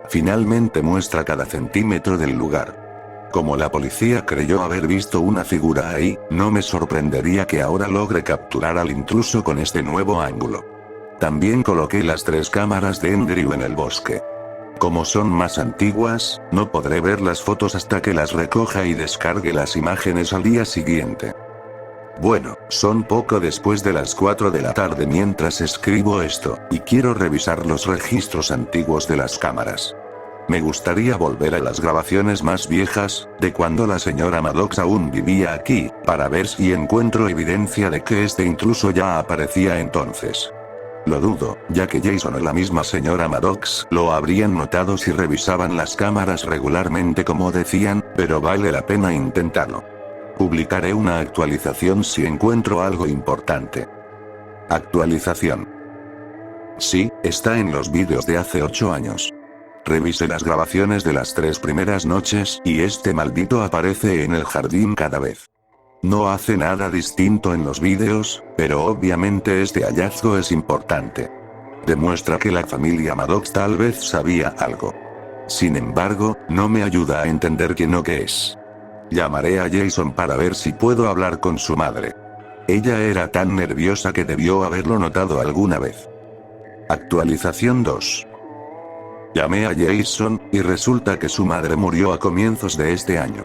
Finalmente muestra cada centímetro del lugar. Como la policía creyó haber visto una figura ahí, no me sorprendería que ahora logre capturar al intruso con este nuevo ángulo. También coloqué las 3 cámaras de Andrew en el bosque. Como son más antiguas, no podré ver las fotos hasta que las recoja y descargue las imágenes al día siguiente. Bueno, son poco después de las 4 de la tarde mientras escribo esto, y quiero revisar los registros antiguos de las cámaras. Me gustaría volver a las grabaciones más viejas, de cuando la señora Maddox aún vivía aquí, para ver si encuentro evidencia de que este intruso ya aparecía entonces. Lo dudo, ya que Jason o la misma señora Maddox lo habrían notado si revisaban las cámaras regularmente como decían, pero vale la pena intentarlo. Publicaré una actualización si encuentro algo importante. Actualización. Sí, está en los vídeos de hace 8 años. Revisé las grabaciones de las 3 primeras noches y este maldito aparece en el jardín cada vez. No hace nada distinto en los vídeos, pero obviamente este hallazgo es importante. Demuestra que la familia Maddox tal vez sabía algo. Sin embargo, no me ayuda a entender quién o qué es. Llamaré a Jason para ver si puedo hablar con su madre. Ella era tan nerviosa que debió haberlo notado alguna vez. Actualización 2. Llamé a Jason, y resulta que su madre murió a comienzos de este año.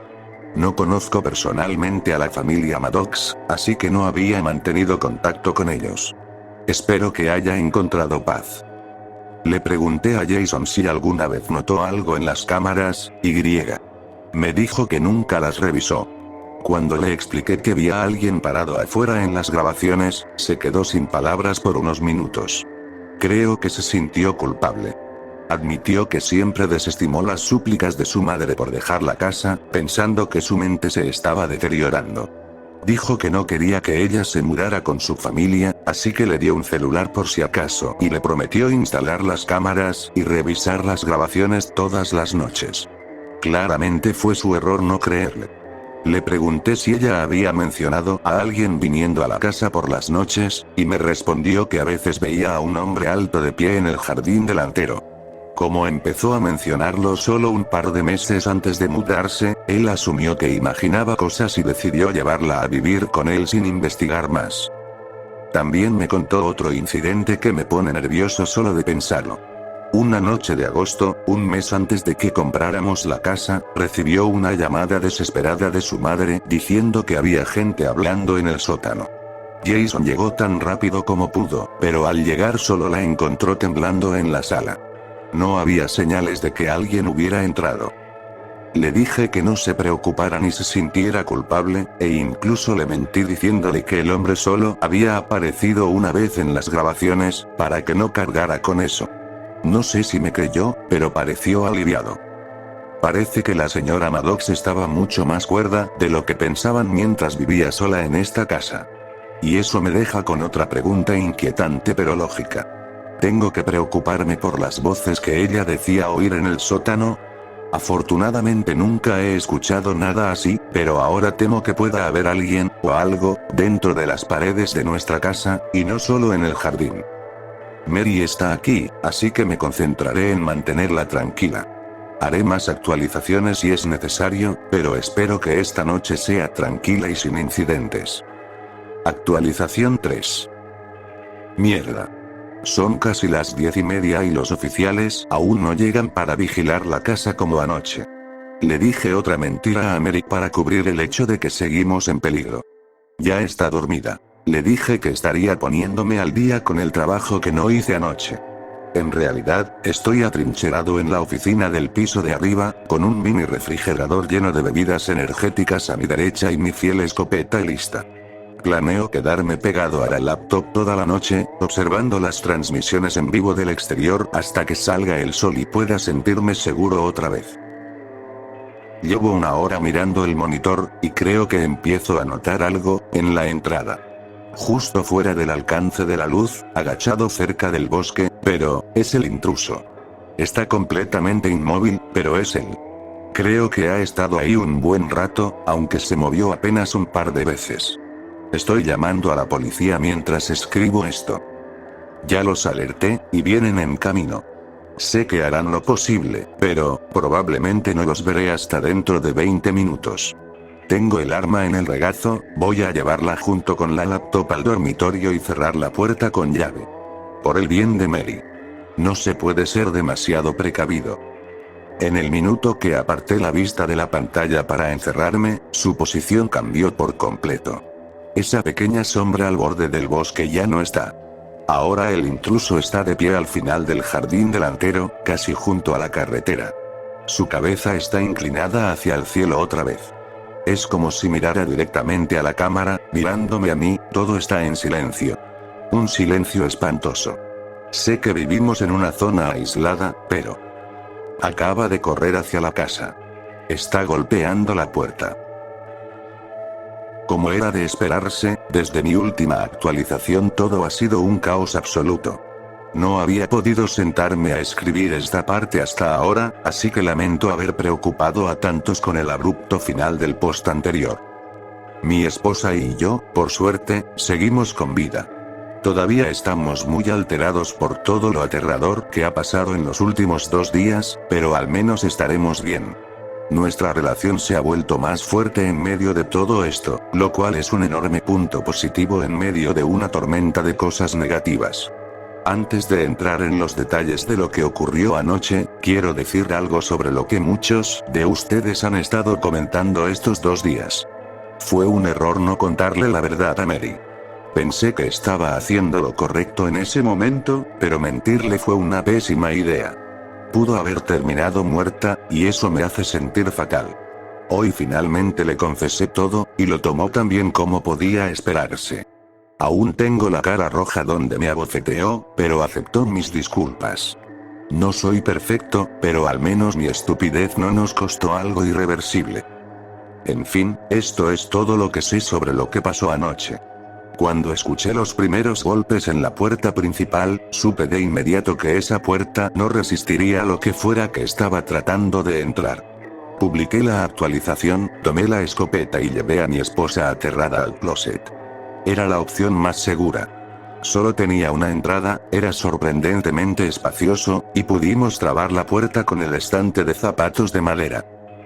No conozco personalmente a la familia Maddox, así que no había mantenido contacto con ellos. Espero que haya encontrado paz. Le pregunté a Jason si alguna vez notó algo en las cámaras, y me dijo que nunca las revisó. Cuando le expliqué que vi a alguien parado afuera en las grabaciones, se quedó sin palabras por unos minutos. Creo que se sintió culpable. Admitió que siempre desestimó las súplicas de su madre por dejar la casa, pensando que su mente se estaba deteriorando. Dijo que no quería que ella se mudara con su familia, así que le dio un celular por si acaso y le prometió instalar las cámaras y revisar las grabaciones todas las noches. Claramente fue su error no creerle. Le pregunté si ella había mencionado a alguien viniendo a la casa por las noches, y me respondió que a veces veía a un hombre alto de pie en el jardín delantero. Como empezó a mencionarlo solo un par de meses antes de mudarse, él asumió que imaginaba cosas y decidió llevarla a vivir con él sin investigar más. También me contó otro incidente que me pone nervioso solo de pensarlo. Una noche de agosto, un mes antes de que compráramos la casa, recibió una llamada desesperada de su madre diciendo que había gente hablando en el sótano. Jason llegó tan rápido como pudo, pero al llegar solo la encontró temblando en la sala. No había señales de que alguien hubiera entrado. Le dije que no se preocupara ni se sintiera culpable, e incluso le mentí diciéndole que el hombre solo había aparecido una vez en las grabaciones, para que no cargara con eso. No sé si me creyó, pero pareció aliviado. Parece que la señora Maddox estaba mucho más cuerda de lo que pensaban mientras vivía sola en esta casa. Y eso me deja con otra pregunta inquietante pero lógica. ¿Tengo que preocuparme por las voces que ella decía oír en el sótano? Afortunadamente nunca he escuchado nada así, pero ahora temo que pueda haber alguien, o algo, dentro de las paredes de nuestra casa, y no solo en el jardín. Mary está aquí, así que me concentraré en mantenerla tranquila. Haré más actualizaciones si es necesario, pero espero que esta noche sea tranquila y sin incidentes. Actualización 3. Mierda. Son casi las 10:30 y los oficiales aún no llegan para vigilar la casa como anoche. Le dije otra mentira a Mary para cubrir el hecho de que seguimos en peligro. Ya está dormida. Le dije que estaría poniéndome al día con el trabajo que no hice anoche. En realidad, estoy atrincherado en la oficina del piso de arriba, con un mini refrigerador lleno de bebidas energéticas a mi derecha y mi fiel escopeta lista. Planeo quedarme pegado a la laptop toda la noche, observando las transmisiones en vivo del exterior hasta que salga el sol y pueda sentirme seguro otra vez. Llevo una hora mirando el monitor, y creo que empiezo a notar algo, en la entrada. Justo fuera del alcance de la luz, agachado cerca del bosque, pero, es el intruso. Está completamente inmóvil, pero es él. Creo que ha estado ahí un buen rato, aunque se movió apenas un par de veces. Estoy llamando a la policía mientras escribo esto. Ya los alerté, y vienen en camino. Sé que harán lo posible, pero, probablemente no los veré hasta dentro de 20 minutos. Tengo el arma en el regazo, voy a llevarla junto con la laptop al dormitorio y cerrar la puerta con llave. Por el bien de Mary. No se puede ser demasiado precavido. En el minuto que aparté la vista de la pantalla para encerrarme, su posición cambió por completo. Esa pequeña sombra al borde del bosque ya no está. Ahora el intruso está de pie al final del jardín delantero, casi junto a la carretera. Su cabeza está inclinada hacia el cielo otra vez. Es como si mirara directamente a la cámara, mirándome a mí, todo está en silencio. Un silencio espantoso. Sé que vivimos en una zona aislada, pero... Acaba de correr hacia la casa. Está golpeando la puerta. Como era de esperarse, desde mi última actualización todo ha sido un caos absoluto. No había podido sentarme a escribir esta parte hasta ahora, así que lamento haber preocupado a tantos con el abrupto final del post anterior. Mi esposa y yo, por suerte, seguimos con vida. Todavía estamos muy alterados por todo lo aterrador que ha pasado en los últimos 2 días, pero al menos estaremos bien. Nuestra relación se ha vuelto más fuerte en medio de todo esto, lo cual es un enorme punto positivo en medio de una tormenta de cosas negativas. Antes de entrar en los detalles de lo que ocurrió anoche, quiero decir algo sobre lo que muchos de ustedes han estado comentando estos 2 días. Fue un error no contarle la verdad a Mary. Pensé que estaba haciendo lo correcto en ese momento, pero mentirle fue una pésima idea. Pudo haber terminado muerta, y eso me hace sentir fatal. Hoy finalmente le confesé todo, y lo tomó tan bien como podía esperarse. Aún tengo la cara roja donde me abofeteó, pero aceptó mis disculpas. No soy perfecto, pero al menos mi estupidez no nos costó algo irreversible. En fin, esto es todo lo que sé sobre lo que pasó anoche. Cuando escuché los primeros golpes en la puerta principal, supe de inmediato que esa puerta no resistiría a lo que fuera que estaba tratando de entrar. Publiqué la actualización, tomé la escopeta y llevé a mi esposa aterrada al closet. Era la opción más segura. Solo tenía una entrada, era sorprendentemente espacioso, y pudimos trabar la puerta con el estante de zapatos de madera.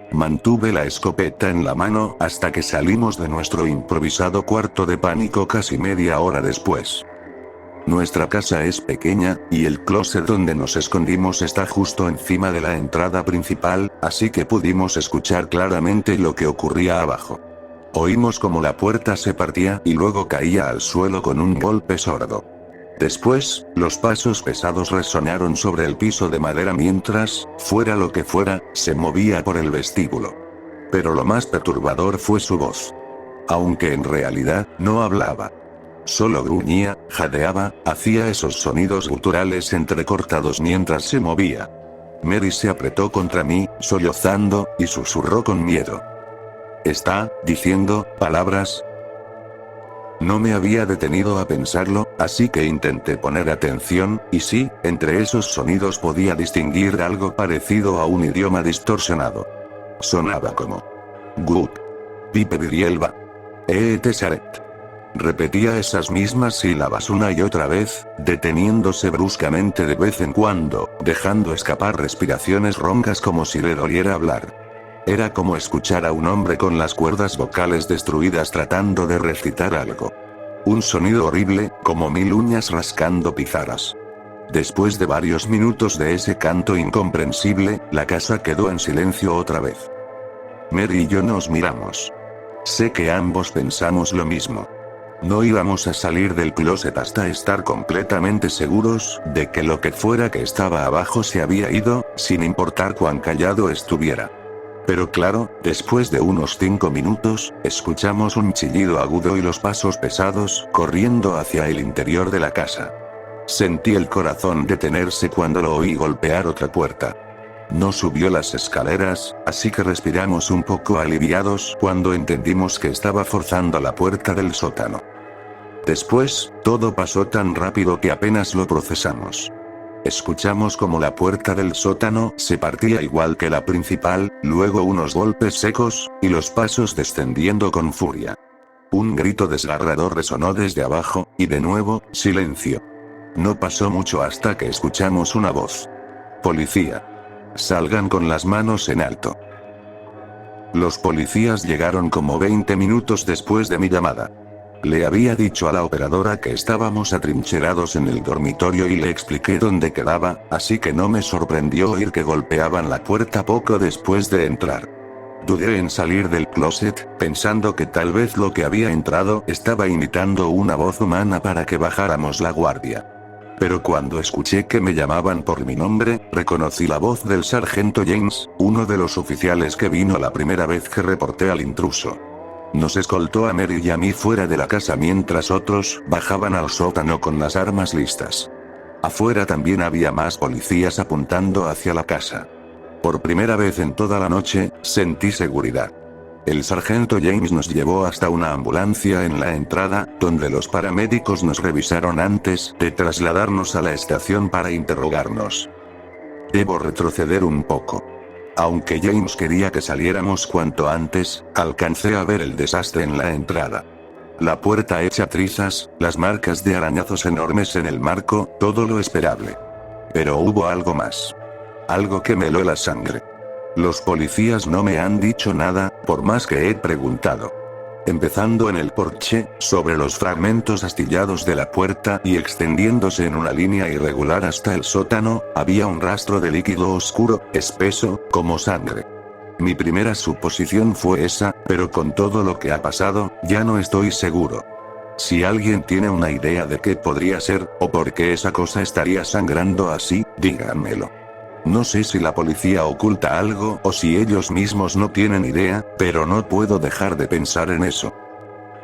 Mantuve la escopeta en la mano hasta que salimos de nuestro improvisado cuarto de pánico casi media hora después. Nuestra casa es pequeña, y el closet donde nos escondimos está justo encima de la entrada principal, así que pudimos escuchar claramente lo que ocurría abajo. Oímos como la puerta se partía y luego caía al suelo con un golpe sordo. Después, los pasos pesados resonaron sobre el piso de madera mientras, fuera lo que fuera, se movía por el vestíbulo. Pero lo más perturbador fue su voz. Aunque en realidad, no hablaba. Solo gruñía, jadeaba, hacía esos sonidos guturales entrecortados mientras se movía. Mary se apretó contra mí, sollozando, y susurró con miedo. ¿Está diciendo palabras? No me había detenido a pensarlo, así que intenté poner atención, y sí, entre esos sonidos podía distinguir algo parecido a un idioma distorsionado. Sonaba como Gut. Pipe Virielba. Tesaret. Repetía esas mismas sílabas una y otra vez, deteniéndose bruscamente de vez en cuando, dejando escapar respiraciones roncas como si le doliera hablar. Era como escuchar a un hombre con las cuerdas vocales destruidas tratando de recitar algo. Un sonido horrible, como 1000 uñas rascando pizarras. Después de varios minutos de ese canto incomprensible, la casa quedó en silencio otra vez. Mary y yo nos miramos. Sé que ambos pensamos lo mismo. No íbamos a salir del closet hasta estar completamente seguros de que lo que fuera que estaba abajo se había ido, sin importar cuán callado estuviera. Pero claro, después de unos 5 minutos, escuchamos un chillido agudo y los pasos pesados corriendo hacia el interior de la casa. Sentí el corazón detenerse cuando lo oí golpear otra puerta. No subió las escaleras, así que respiramos un poco aliviados cuando entendimos que estaba forzando la puerta del sótano. Después, todo pasó tan rápido que apenas lo procesamos. Escuchamos como la puerta del sótano se partía igual que la principal, luego unos golpes secos, y los pasos descendiendo con furia. Un grito desgarrador resonó desde abajo, y de nuevo, silencio. No pasó mucho hasta que escuchamos una voz. Policía. Salgan con las manos en alto. Los policías llegaron como 20 minutos después de mi llamada. Le había dicho a la operadora que estábamos atrincherados en el dormitorio y le expliqué dónde quedaba, así que no me sorprendió oír que golpeaban la puerta poco después de entrar. Dudé en salir del closet, pensando que tal vez lo que había entrado estaba imitando una voz humana para que bajáramos la guardia. Pero cuando escuché que me llamaban por mi nombre, reconocí la voz del sargento James, uno de los oficiales que vino la primera vez que reporté al intruso. Nos escoltó a Mary y a mí fuera de la casa mientras otros bajaban al sótano con las armas listas. Afuera también había más policías apuntando hacia la casa. Por primera vez en toda la noche, sentí seguridad. El sargento James nos llevó hasta una ambulancia en la entrada, donde los paramédicos nos revisaron antes de trasladarnos a la estación para interrogarnos. Debo retroceder un poco. Aunque James quería que saliéramos cuanto antes, alcancé a ver el desastre en la entrada. La puerta hecha trizas, las marcas de arañazos enormes en el marco, todo lo esperable. Pero hubo algo más. Algo que me heló la sangre. Los policías no me han dicho nada, por más que he preguntado. Empezando en el porche, sobre los fragmentos astillados de la puerta y extendiéndose en una línea irregular hasta el sótano, había un rastro de líquido oscuro, espeso, como sangre. Mi primera suposición fue esa, pero con todo lo que ha pasado, ya no estoy seguro. Si alguien tiene una idea de qué podría ser, o por qué esa cosa estaría sangrando así, díganmelo. No sé si la policía oculta algo o si ellos mismos no tienen idea, pero no puedo dejar de pensar en eso.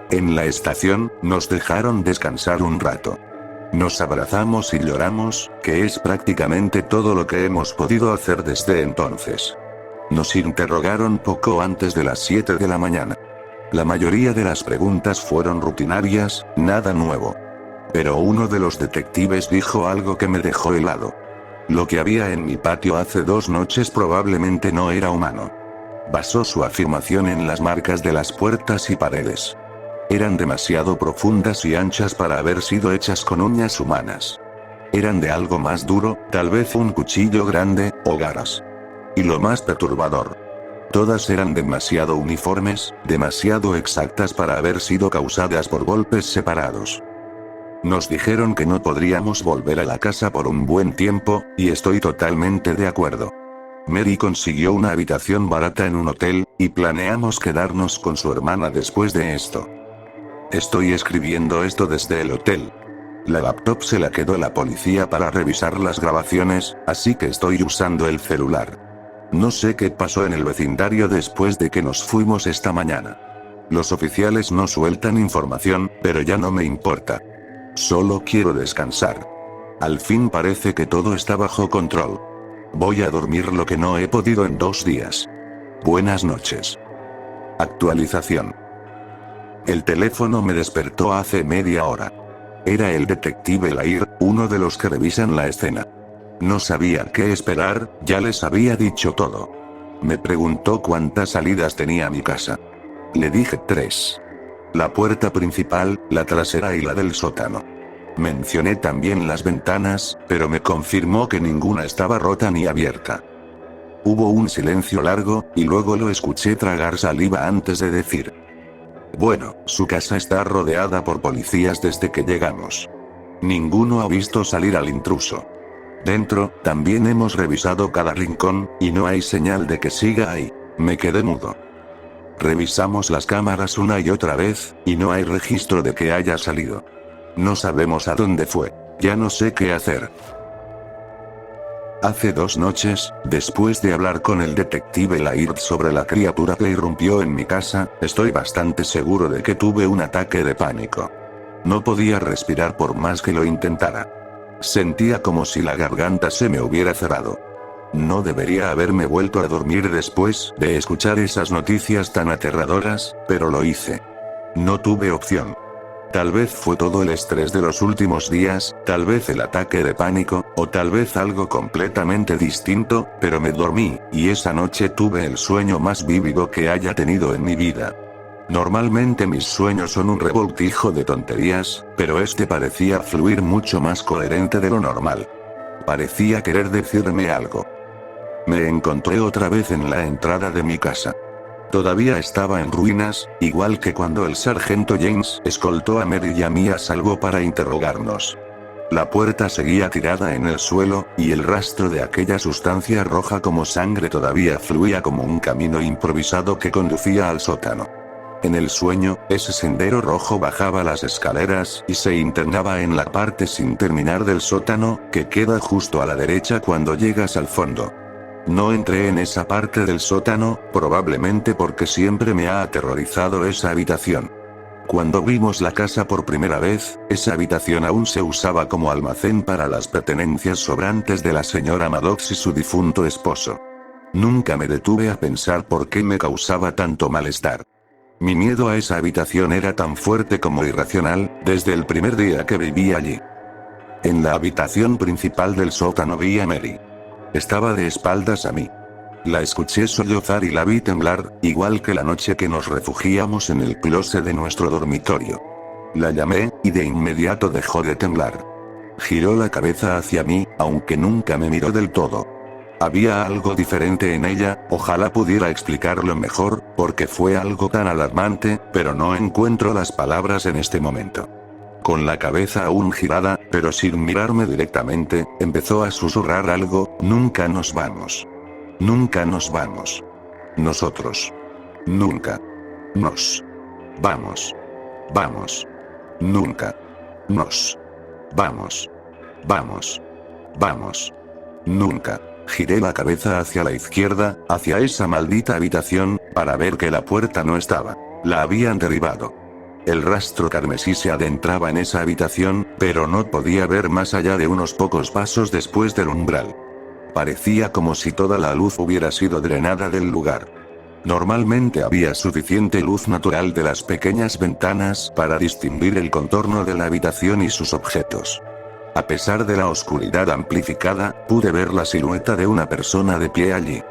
En la estación, nos dejaron descansar un rato. Nos abrazamos y lloramos, que es prácticamente todo lo que hemos podido hacer desde entonces. Nos interrogaron poco antes de las 7 de la mañana. La mayoría de las preguntas fueron rutinarias, nada nuevo. Pero uno de los detectives dijo algo que me dejó helado. Lo que había en mi patio hace 2 noches probablemente no era humano. Basó su afirmación en las marcas de las puertas y paredes. Eran demasiado profundas y anchas para haber sido hechas con uñas humanas. Eran de algo más duro, tal vez un cuchillo grande, o garras. Y lo más perturbador. Todas eran demasiado uniformes, demasiado exactas para haber sido causadas por golpes separados. Nos dijeron que no podríamos volver a la casa por un buen tiempo, y estoy totalmente de acuerdo. Mary consiguió una habitación barata en un hotel, y planeamos quedarnos con su hermana después de esto. Estoy escribiendo esto desde el hotel. La laptop se la quedó la policía para revisar las grabaciones, así que estoy usando el celular. No sé qué pasó en el vecindario después de que nos fuimos esta mañana. Los oficiales no sueltan información, pero ya no me importa. Solo quiero descansar. Al fin parece que todo está bajo control. Voy a dormir lo que no he podido en 2 días. Buenas noches. Actualización. El teléfono me despertó hace media hora. Era el detective Lair, uno de los que revisan la escena. No sabía qué esperar, ya les había dicho todo. Me preguntó cuántas salidas tenía mi casa. Le dije 3. La puerta principal, la trasera y la del sótano. Mencioné también las ventanas, pero me confirmó que ninguna estaba rota ni abierta. Hubo un silencio largo, y luego lo escuché tragar saliva antes de decir: bueno, su casa está rodeada por policías desde que llegamos. Ninguno ha visto salir al intruso. Dentro, también hemos revisado cada rincón, y no hay señal de que siga ahí. Me quedé mudo. Revisamos las cámaras una y otra vez, y no hay registro de que haya salido. No sabemos a dónde fue. Ya no sé qué hacer. Hace 2 noches, después de hablar con el detective Laird sobre la criatura que irrumpió en mi casa, estoy bastante seguro de que tuve un ataque de pánico. No podía respirar por más que lo intentara. Sentía como si la garganta se me hubiera cerrado. No debería haberme vuelto a dormir después de escuchar esas noticias tan aterradoras, pero lo hice. No tuve opción. Tal vez fue todo el estrés de los últimos días, tal vez el ataque de pánico, o tal vez algo completamente distinto, pero me dormí, y esa noche tuve el sueño más vívido que haya tenido en mi vida. Normalmente mis sueños son un revoltijo de tonterías, pero este parecía fluir mucho más coherente de lo normal. Parecía querer decirme algo. Me encontré otra vez en la entrada de mi casa. Todavía estaba en ruinas, igual que cuando el sargento James escoltó a Mary y a mí a salvo para interrogarnos. La puerta seguía tirada en el suelo, y el rastro de aquella sustancia roja como sangre todavía fluía como un camino improvisado que conducía al sótano. En el sueño, ese sendero rojo bajaba las escaleras y se internaba en la parte sin terminar del sótano, que queda justo a la derecha cuando llegas al fondo. No entré en esa parte del sótano, probablemente porque siempre me ha aterrorizado esa habitación. Cuando vimos la casa por primera vez, esa habitación aún se usaba como almacén para las pertenencias sobrantes de la señora Maddox y su difunto esposo. Nunca me detuve a pensar por qué me causaba tanto malestar. Mi miedo a esa habitación era tan fuerte como irracional, desde el primer día que viví allí. En la habitación principal del sótano vi a Mary. Estaba de espaldas a mí. La escuché sollozar y la vi temblar, igual que la noche que nos refugiamos en el closet de nuestro dormitorio. La llamé, y de inmediato dejó de temblar. Giró la cabeza hacia mí, aunque nunca me miró del todo. Había algo diferente en ella, ojalá pudiera explicarlo mejor, porque fue algo tan alarmante, pero no encuentro las palabras en este momento. Con la cabeza aún girada, pero sin mirarme directamente, empezó a susurrar algo: nunca nos vamos. Nunca nos vamos. Nosotros. Nunca. Nos. Vamos. Vamos. Nunca. Nos. Vamos. Vamos. Vamos. Nunca. Giré la cabeza hacia la izquierda, hacia esa maldita habitación, para ver que la puerta no estaba. La habían derribado. El rastro carmesí se adentraba en esa habitación, pero no podía ver más allá de unos pocos pasos después del umbral. Parecía como si toda la luz hubiera sido drenada del lugar. Normalmente había suficiente luz natural de las pequeñas ventanas para distinguir el contorno de la habitación y sus objetos. A pesar de la oscuridad amplificada, pude ver la silueta de una persona de pie allí.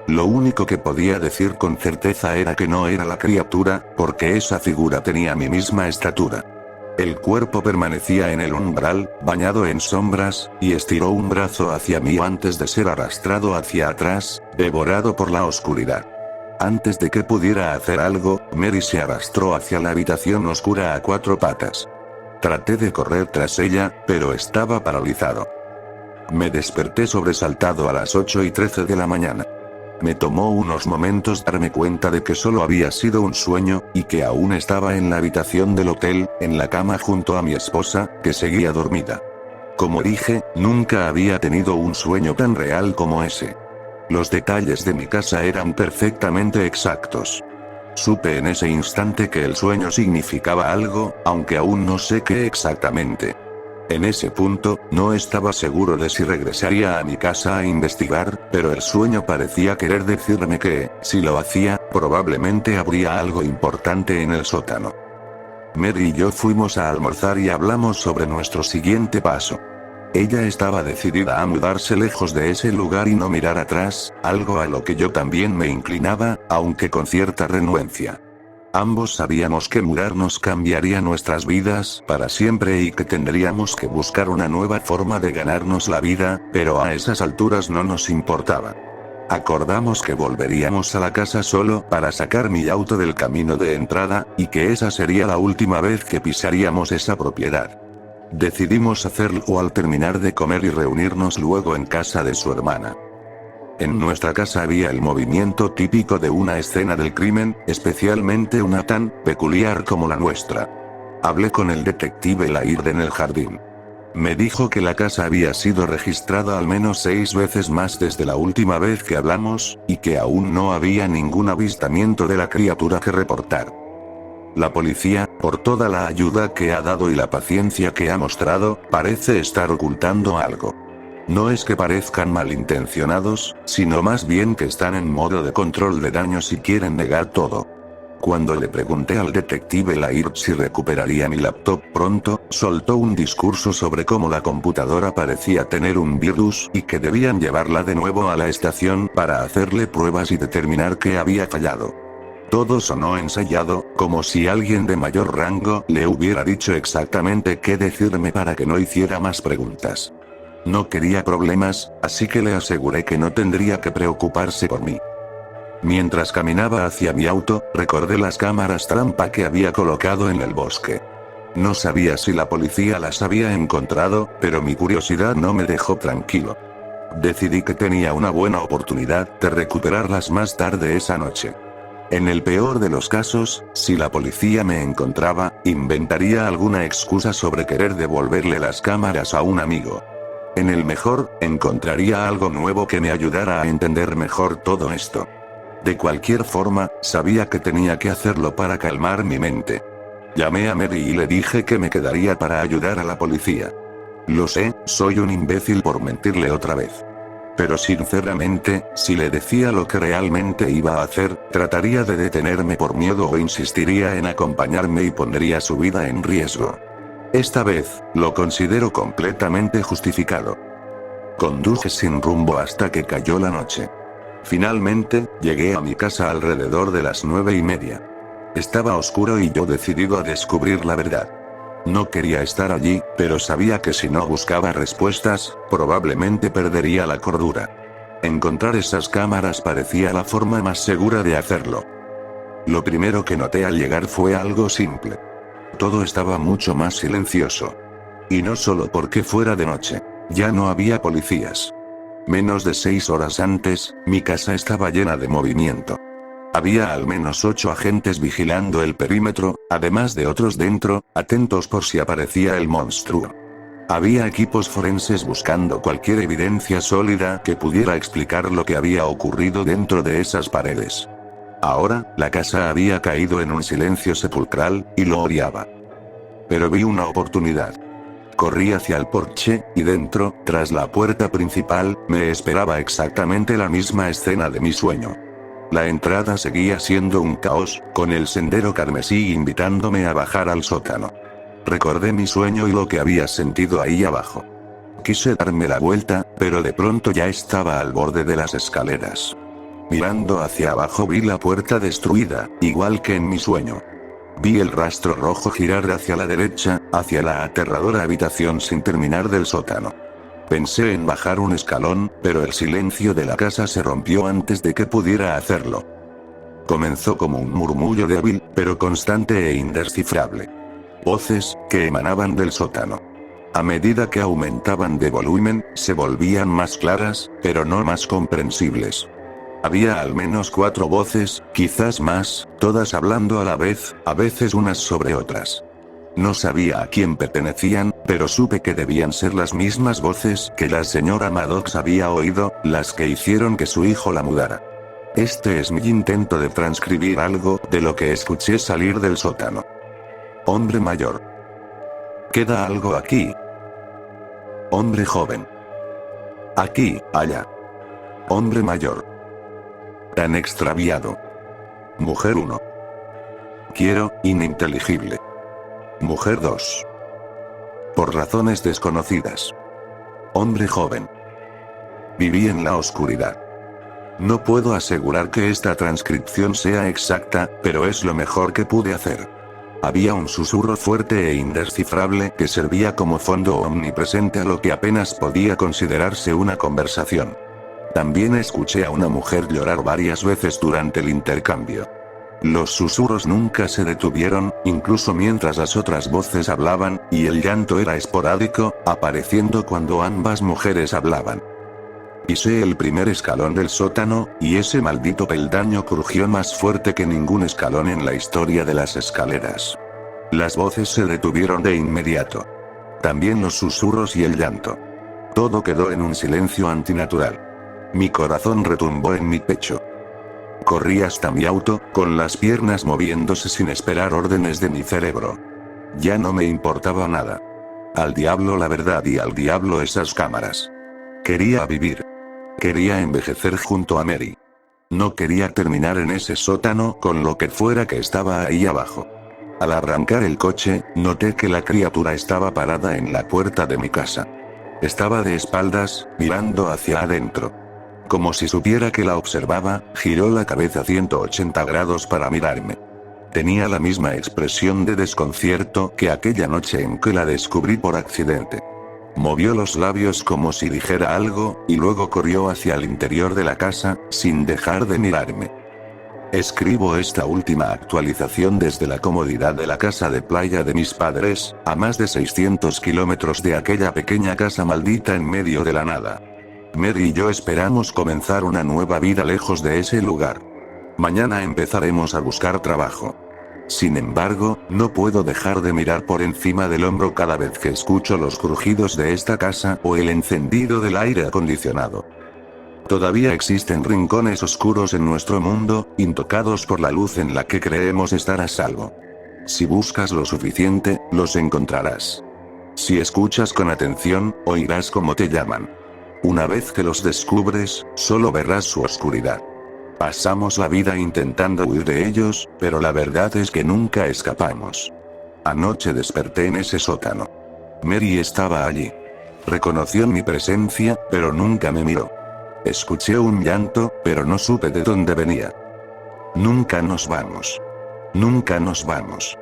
Lo único que podía decir con certeza era que no era la criatura, porque esa figura tenía mi misma estatura. El cuerpo permanecía en el umbral, bañado en sombras, y estiró un brazo hacia mí antes de ser arrastrado hacia atrás, devorado por la oscuridad. Antes de que pudiera hacer algo, Mary se arrastró hacia la habitación oscura a cuatro patas. Traté de correr tras ella, pero estaba paralizado. Me desperté sobresaltado a las 8:13 de la mañana. Me tomó unos momentos darme cuenta de que solo había sido un sueño, y que aún estaba en la habitación del hotel, en la cama junto a mi esposa, que seguía dormida. Como dije, nunca había tenido un sueño tan real como ese. Los detalles de mi casa eran perfectamente exactos. Supe en ese instante que el sueño significaba algo, aunque aún no sé qué exactamente. En ese punto, no estaba seguro de si regresaría a mi casa a investigar, pero el sueño parecía querer decirme que, si lo hacía, probablemente habría algo importante en el sótano. Mary y yo fuimos a almorzar y hablamos sobre nuestro siguiente paso. Ella estaba decidida a mudarse lejos de ese lugar y no mirar atrás, algo a lo que yo también me inclinaba, aunque con cierta renuencia. Ambos sabíamos que mudarnos cambiaría nuestras vidas para siempre y que tendríamos que buscar una nueva forma de ganarnos la vida, pero a esas alturas no nos importaba. Acordamos que volveríamos a la casa solo para sacar mi auto del camino de entrada, y que esa sería la última vez que pisaríamos esa propiedad. Decidimos hacerlo al terminar de comer y reunirnos luego en casa de su hermana. En nuestra casa había el movimiento típico de una escena del crimen, especialmente una tan peculiar como la nuestra. Hablé con el detective Laird en el jardín. Me dijo que la casa había sido registrada al menos 6 veces más desde la última vez que hablamos, y que aún no había ningún avistamiento de la criatura que reportar. La policía, por toda la ayuda que ha dado y la paciencia que ha mostrado, parece estar ocultando algo. No es que parezcan malintencionados, sino más bien que están en modo de control de daños y quieren negar todo. Cuando le pregunté al detective Laird si recuperaría mi laptop pronto, soltó un discurso sobre cómo la computadora parecía tener un virus y que debían llevarla de nuevo a la estación para hacerle pruebas y determinar qué había fallado. Todo sonó ensayado, como si alguien de mayor rango le hubiera dicho exactamente qué decirme para que no hiciera más preguntas. No quería problemas, así que le aseguré que no tendría que preocuparse por mí. Mientras caminaba hacia mi auto, recordé las cámaras trampa que había colocado en el bosque. No sabía si la policía las había encontrado, pero mi curiosidad no me dejó tranquilo. Decidí que tenía una buena oportunidad de recuperarlas más tarde esa noche. En el peor de los casos, si la policía me encontraba, inventaría alguna excusa sobre querer devolverle las cámaras a un amigo. En el mejor, encontraría algo nuevo que me ayudara a entender mejor todo esto. De cualquier forma, sabía que tenía que hacerlo para calmar mi mente. Llamé a Mary y le dije que me quedaría para ayudar a la policía. Lo sé, soy un imbécil por mentirle otra vez. Pero sinceramente, si le decía lo que realmente iba a hacer, trataría de detenerme por miedo o insistiría en acompañarme y pondría su vida en riesgo. Esta vez, lo considero completamente justificado. Conduje sin rumbo hasta que cayó la noche. Finalmente, llegué a mi casa alrededor de las 9:30. Estaba oscuro y yo decidido a descubrir la verdad. No quería estar allí, pero sabía que si no buscaba respuestas, probablemente perdería la cordura. Encontrar esas cámaras parecía la forma más segura de hacerlo. Lo primero que noté al llegar fue algo simple. Todo estaba mucho más silencioso. Y no solo porque fuera de noche. Ya no había policías. Menos de 6 horas antes, mi casa estaba llena de movimiento. Había al menos 8 agentes vigilando el perímetro, además de otros dentro, atentos por si aparecía el monstruo. Había equipos forenses buscando cualquier evidencia sólida que pudiera explicar lo que había ocurrido dentro de esas paredes. Ahora, la casa había caído en un silencio sepulcral, y lo odiaba. Pero vi una oportunidad. Corrí hacia el porche, y dentro, tras la puerta principal, me esperaba exactamente la misma escena de mi sueño. La entrada seguía siendo un caos, con el sendero carmesí invitándome a bajar al sótano. Recordé mi sueño y lo que había sentido ahí abajo. Quise darme la vuelta, pero de pronto ya estaba al borde de las escaleras. Mirando hacia abajo vi la puerta destruida, igual que en mi sueño. Vi el rastro rojo girar hacia la derecha, hacia la aterradora habitación sin terminar del sótano. Pensé en bajar un escalón, pero el silencio de la casa se rompió antes de que pudiera hacerlo. Comenzó como un murmullo débil, pero constante e indescifrable. Voces, que emanaban del sótano. A medida que aumentaban de volumen, se volvían más claras, pero no más comprensibles. Había al menos 4 voces, quizás más, todas hablando a la vez, a veces unas sobre otras. No sabía a quién pertenecían, pero supe que debían ser las mismas voces que la señora Maddox había oído, las que hicieron que su hijo la mudara. Este es mi intento de transcribir algo de lo que escuché salir del sótano. Hombre mayor. ¿Queda algo aquí? Hombre joven. Aquí, allá. Hombre mayor. Tan extraviado. Mujer 1. Quiero, ininteligible. Mujer 2. Por razones desconocidas. Hombre joven. Viví en la oscuridad. No puedo asegurar que esta transcripción sea exacta, pero es lo mejor que pude hacer. Había un susurro fuerte e indescifrable que servía como fondo omnipresente a lo que apenas podía considerarse una conversación. También escuché a una mujer llorar varias veces durante el intercambio. Los susurros nunca se detuvieron, incluso mientras las otras voces hablaban, y el llanto era esporádico, apareciendo cuando ambas mujeres hablaban. Pisé el primer escalón del sótano, y ese maldito peldaño crujió más fuerte que ningún escalón en la historia de las escaleras. Las voces se detuvieron de inmediato. También los susurros y el llanto. Todo quedó en un silencio antinatural. Mi corazón retumbó en mi pecho. Corrí hasta mi auto, con las piernas moviéndose sin esperar órdenes de mi cerebro. Ya no me importaba nada. Al diablo la verdad y al diablo esas cámaras. Quería vivir. Quería envejecer junto a Mary. No quería terminar en ese sótano con lo que fuera que estaba ahí abajo. Al arrancar el coche, noté que la criatura estaba parada en la puerta de mi casa. Estaba de espaldas, mirando hacia adentro. Como si supiera que la observaba, giró la cabeza 180 grados para mirarme. Tenía la misma expresión de desconcierto que aquella noche en que la descubrí por accidente. Movió los labios como si dijera algo, y luego corrió hacia el interior de la casa, sin dejar de mirarme. Escribo esta última actualización desde la comodidad de la casa de playa de mis padres, a más de 600 kilómetros de aquella pequeña casa maldita en medio de la nada. Mary y yo esperamos comenzar una nueva vida lejos de ese lugar. Mañana empezaremos a buscar trabajo. Sin embargo, no puedo dejar de mirar por encima del hombro cada vez que escucho los crujidos de esta casa o el encendido del aire acondicionado. Todavía existen rincones oscuros en nuestro mundo, intocados por la luz en la que creemos estar a salvo. Si buscas lo suficiente, los encontrarás. Si escuchas con atención, oirás cómo te llaman. Una vez que los descubres, solo verás su oscuridad. Pasamos la vida intentando huir de ellos, pero la verdad es que nunca escapamos. Anoche desperté en ese sótano. Mary estaba allí. Reconoció mi presencia, pero nunca me miró. Escuché un llanto, pero no supe de dónde venía. Nunca nos vamos. Nunca nos vamos.